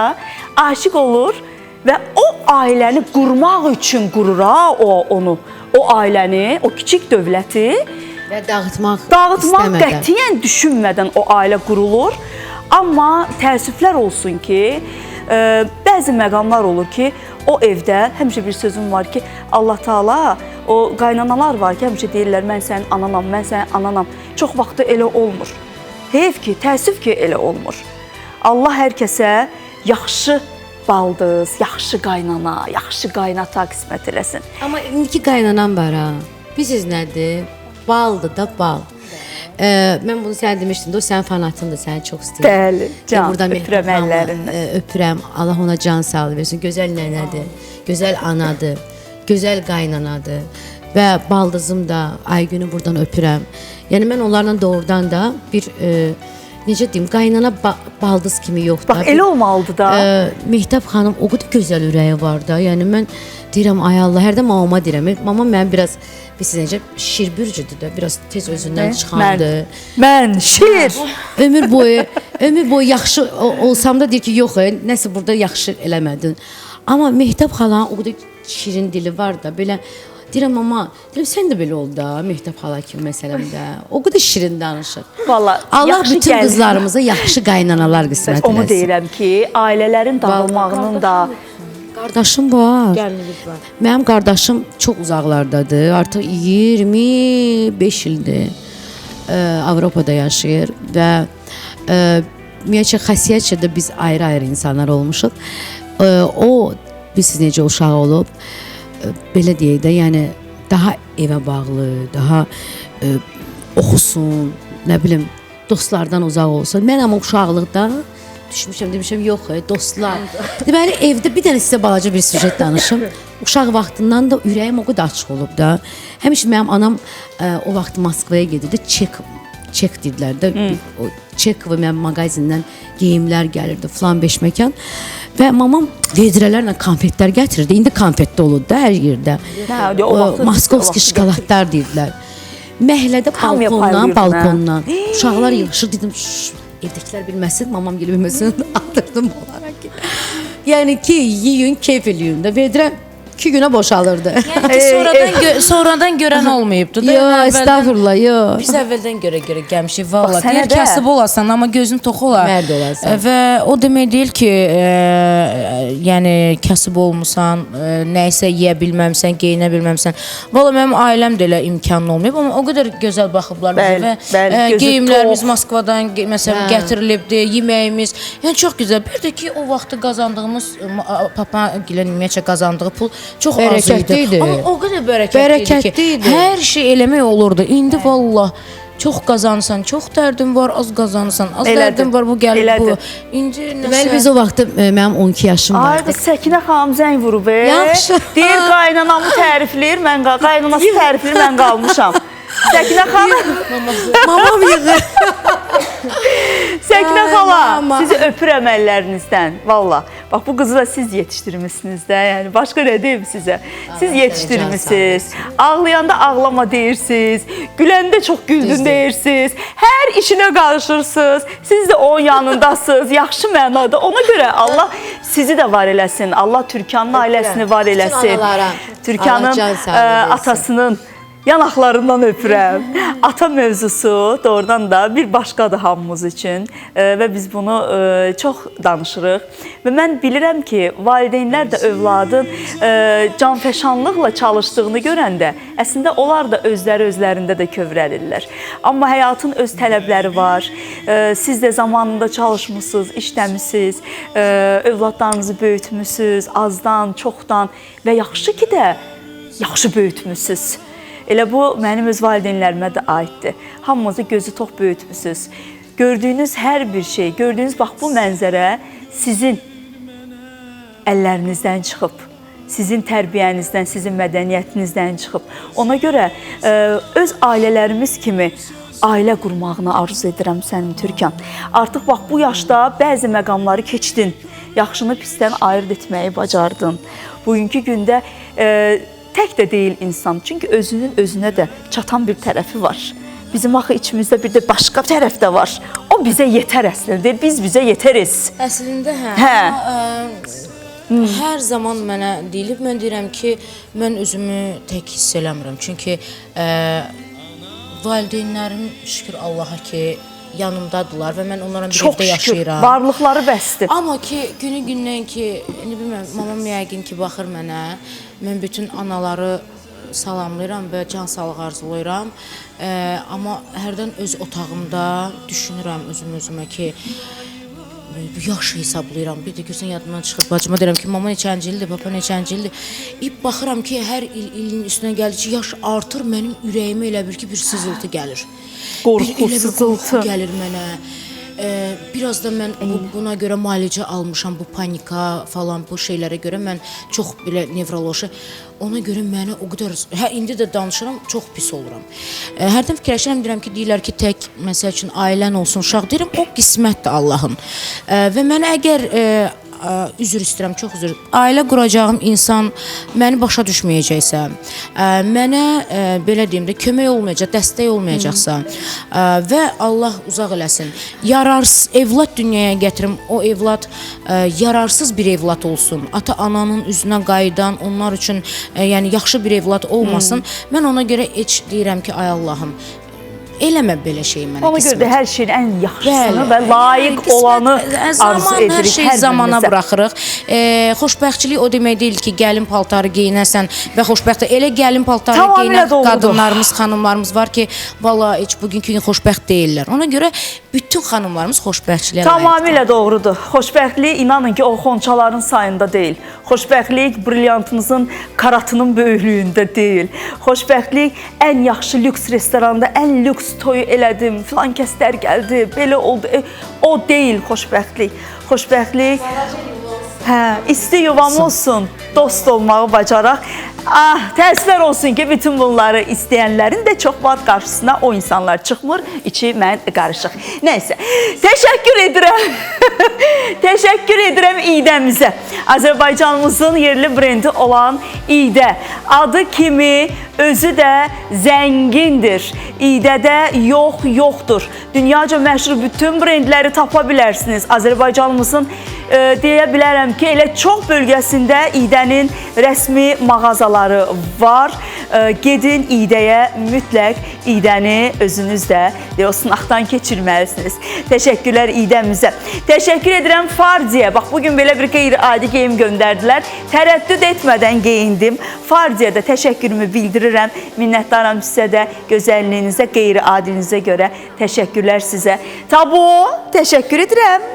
aşiq olur və o ailəni qurmaq üçün qurur onu. O ailəni, o kiçik dövləti Və dağıtmaq dağıtmaq istəmədən. qətiyyən düşünmədən o ailə qurulur. Amma təəssüflər olsun ki, bəzi məqamlar olur ki, o evdə həmişə bir sözüm var ki, Allah Taala o qaynanalar var ki, həmişə deyirlər mən sənin ananam, mən sənin ananam. Çox vaxtı elə olmur. Heyf ki, təəssüf ki, elə olmur. Allah hər kəsə yaxşı baldız, yaxşı qaynana, yaxşı qaynata qismət eləsin. Amma indiki qaynanan var ha. Bilirsiniz nədir? Baldır da bal. Mən bunu sənə demişdim də, o sənin fanatındır, səni çox istəyirəm. Bəli, can, Buradan öpürəm əllərindən. Öpürəm, Allah ona can sağlığı versin. Gözəl nənədir, gözəl anadır, gözəl qaynanadır. Və baldızım da, Aygünü buradan öpürəm. Yəni mən onlarla doğrudan da bir, necə deyim, qaynana baldız kimi yoxdur. Bax, elə olmalıdır da. Mehtəb xanım o qədər gözəl ürəyi var da. Yəni mən deyirəm ay Allah, hərdən mamama deyirəm. Mamam mənim biraz necə şir bürcüdür də, biraz tez özündən çıxandır. Mən şir. Ömür boyu yaxşı olsam da deyir ki, yox, nəsə burada yaxşı eləmədin. Amma Mehtəb xalanın o qədər şirin dili var da, belə deyirəm amma, deyirəm sən də belə ol da, Mehtəb xala kimi məsələmdə. O qədər şirin danışır. Vallahi Allah yaxşı bütün gəlsin. qızlarımıza yaxşı qaynanalar qismət eləsin. Onu deyirəm ki, ailələrin dağılmağının da Qardaşım var. Gəliniz var. Mənim qardaşım çox uzaqlardadır. Artıq 25 ildir Avropada yaşayır və ümumiyyətcə xasiyyətcə də biz ayrı-ayrı insanlar olmuşuq. O bilirsiniz necə uşaq olub. Belə deyək də, yəni daha evə bağlı, daha oxusun, nə bilim, dostlardan uzaq olsun. Mən amma uşaqlıqda demişəm, yox, dostlar. Deməli, evdə bir dənə sizə balaca bir süjet danışım. Uşaq vaxtından da ürəyim o qədər açıq olub da. Həmişə mənim anam o vaxt Moskvaya gedirdi, çek dedilər də. O çek və mənim mağazindən geyimlər gəlirdi, falan 5 məkan. Və mamam vedrələrlə konfetlər gətirirdi. İndi konfetdə olur da hər yerdə. Moskovski şokoladlar deyirlər. Məhəllədə balkondan. Uşaqlar yığışır, dedim, evdəkilər bilməsin, mamam gəlib bilməsin, atırdım onlara ki. Yəni ki, yiyin, keyf eləyin də. Vedrə 2 günə boşalırdı. Sonradan görən olmayıbdı da. Yo, estağfurullah, yo. Biz əvvəldən görə gəlmişik valla. Bax, sənə Deyir də- kasıb olasan, amma gözün tox olar. Mərd olasan. Və o demək deyil ki, yəni kasıb olmusan, nəyisə yeyə bilməmsən, geyinə bilməmsən. Valla mənim ailəm də elə imkanlı olmayıb, amma o qədər gözəl baxıblar bizə Bəli, və bəli, gözü geyimlərimiz tox. Moskvadan məsələn gətirilibdi, yeməyimiz. Yəni çox gözəl. Bir də ki, o vaxtı qazandığımız papa gilə ümumiyyətcə qazandığı pul çox az Bərəkətli idi. idi. Amma o qədər bərəkətli idi ki, hər şey eləmək olurdu. İndi vallah çox qazanırsan, çox dərdin var, az qazanırsan, az dərdin var, bu gəlib bu. İndi Deməli biz o vaxtda mənim 12 yaşım Ay vardı. qız Səkinə xanım zəng vurub. Yaxşı. Deyir qaynanamı tərifləyir, mən qaynanası tərifləyir, mən qalmışam. Səkinə xanım, Mamam yığır. Səkinə Ay, xala, mama. sizi öpürəm əllərinizdən. Valla. Bax bu qızı da siz yetişdirmisiniz də. Yəni başqa nə deyim sizə? Siz yetişdirmisiniz. Ağlayanda ağlama deyirsiniz. Güləndə çox güldün deyirsiniz. Hər işinə qarışırsınız. Siz də onun yanındasınız. Yaxşı mənada. Ona görə Allah sizi də var eləsin. Allah Türkanın ailəsini var eləsin. analara. Türkanın Allah can sağlığı versin. atasının yanaqlarından öpürəm. Ata mövzusu doğrudan da bir başqadır hamımız üçün və biz bunu çox danışırıq. Və mən bilirəm ki, valideynlər də övladın canfəşanlıqla çalışdığını görəndə əslində onlar da özlərində də kövrəlirlər. Amma həyatın öz tələbləri var. Siz də zamanında çalışmısınız, işləmisiniz, övladlarınızı böyütmüsünüz, azdan, çoxdan və yaxşı ki də yaxşı böyütmüsünüz. Elə bu mənim öz valideynlərimə də aiddir. Hamınızı gözü tox böyütmüsünüz. Gördüyünüz hər bir şey, gördüyünüz bax bu mənzərə sizin əllərinizdən çıxıb, sizin tərbiyənizdən, sizin mədəniyyətinizdən çıxıb. Ona görə öz ailələrimiz kimi ailə qurmağını arzu edirəm sənin Türkan. Artıq bax bu yaşda bəzi məqamları keçdin. Yaxşını pisdən ayırd etməyi bacardın. Bugünkü gündə tək də deyil insan. Çünki özünün özünə də çatan bir tərəfi var. Bizim axı içimizdə bir də başqa tərəf də var. O bizə yetər əslində. Biz bizə yetəriz. Əslində Hə. hər zaman mənə deyilib, mən deyirəm ki, mən özümü tək hiss eləmirəm. Çünki valideynlərim şükür Allaha ki, yanımdadılar və mən onlarla bir Çox evdə şükür, yaşayıram. varlıqları bəsdir. Amma ki, günü-gündən ki, bilmirəm, mamam yəqin ki, baxır mənə. Mən bütün anaları salamlayıram və can sağlığı arzulayıram. Amma hərdən öz otağımda düşünürəm özümə ki, bu yaş hesablayıram. Bir də görsən yadımdan çıxır, bacıma deyirəm ki, mama neçənci ildir, papa neçənci ildir. Baxıram ki, hər ilin üstünə gəldikcə yaş artır, mənim ürəyimə elə bir ki, bir sızıltı gəlir. Qorxu, sızıltı gəlir mənə. Biraz da mən buna görə müalicə almışam, bu panika falan bu şeylərə görə mən çox belə nevroloji. Ona görə mənə o qədər, indi də danışıram, çox pis oluram. Hərdən fikirləşirəm, deyirəm ki, deyirlər ki, tək məsəl üçün ailən olsun, uşaq deyirəm, o qismətdir Allahın. Və mənə əgər üzr istəyirəm, çox üzr. Ailə quracağım insan məni başa düşməyəcəksə, mənə belə deyim də kömək olmayacaq, dəstək olmayacaqsa və Allah uzaq eləsin. Yararsız evlad dünyaya gətirim, o evlad yararsız bir evlad olsun. Ata-ananın üzünə qayıdan, onlar üçün yəni yaxşı bir evlad olmasın. Mən ona görə heç deyirəm ki, ay Allahım, eləmə belə şey mənə Ona görə də hər şeyin ən yaxşısını və layiq olanı arzu edirik. Hər şeyi zamana buraxırıq. Xoşbəxtçilik o demək deyil ki, gəlin paltarı geyinəsən və xoşbəxt. Elə gəlin paltarı geyinən qadınlarımız, xanımlarımız var ki, valla heç bugünkü gün xoşbəxt deyirlər. Ona görə bütün xanımlarımız xoşbəxtçiliyə layiqdir. Tamamilə doğrudur. Xoşbəxtlik inanın ki, o xonçaların sayında deyil. Xoşbəxtlik brilyantınızın karatının böyüklüyündə deyil. Xoşbəxtlik ən yaxşı lüks restoranda, ən lüks toyu elədim, filan kəslər gəldi, belə oldu. O deyil xoşbəxtlik. Xoşbəxtlik isti yuvam olsun, dost olmağı bacaraq. Təəssüflər olsun ki, bütün bunları istəyənlərin də çox vaxt qarşısına o insanlar çıxmır, içi mən qarışıq. Nəysə, təşəkkür edirəm. Təşəkkür edirəm İDəmizə. Azərbaycanımızın yerli brendi olan İdə. Adı kimi özü də zəngindir. İDədə yoxdur. Dünyaca məşhur bütün brendləri tapa bilərsiniz. Azərbaycanımızın deyə bilərəm ki, elə çox bölgəsində İDənin rəsmi mağazaları var. Gedin İDəyə mütləq İDəni özünüz də o sınaqdan keçirməlisiniz. Təşəkkürlər İDəmizə. Təşəkkür edirəm Fardiyə. Bax, bugün belə bir qeyri-adi geyim göndərdilər. Tərəddüd etmədən geyindim. Fardiyə də təşəkkürümü bildirirəm. Minnətdaram sizə də, gözəlliyinizə, qeyri-adinizə görə təşəkkürlər sizə. Tabu, təşəkkür edirəm.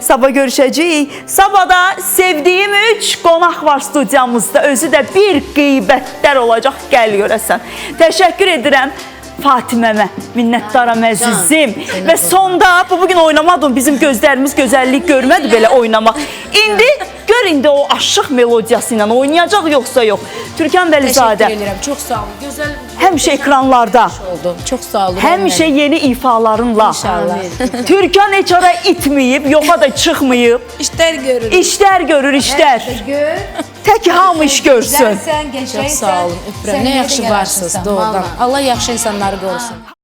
Sabah görüşəcəyik. Sabahda sevdiyim 3 qonaq var studiyamızda. Özü də bir qeybətlər olacaq, gəl görəsən. Təşəkkür edirəm Fatiməmə, minnətdaram əzizim. Və sonda, bugün oynamadım, bizim gözlərimiz gözəllik görmədi belə oynamaq. İndi, gör indi o aşıq melodiyası ilə oynayacaq yoxsa yox. Türkan Bəlizadə. Təşəkkür edirəm, çox sağ olun. Gözəl həmişə ekranlarda. oldu. Çox sağ olun. Həmişə yeni ifalarınla. İnşallah. Türkan heç ara itməyib, yoxa da çıxmayıb. İşlər görürük. İşlər görür, işlər. Tək hamı iş görsün. Çox sağ olun. Öpürəm. Nə yaxşı varsınız doğrudan. Allah yaxşı insanları qorusun.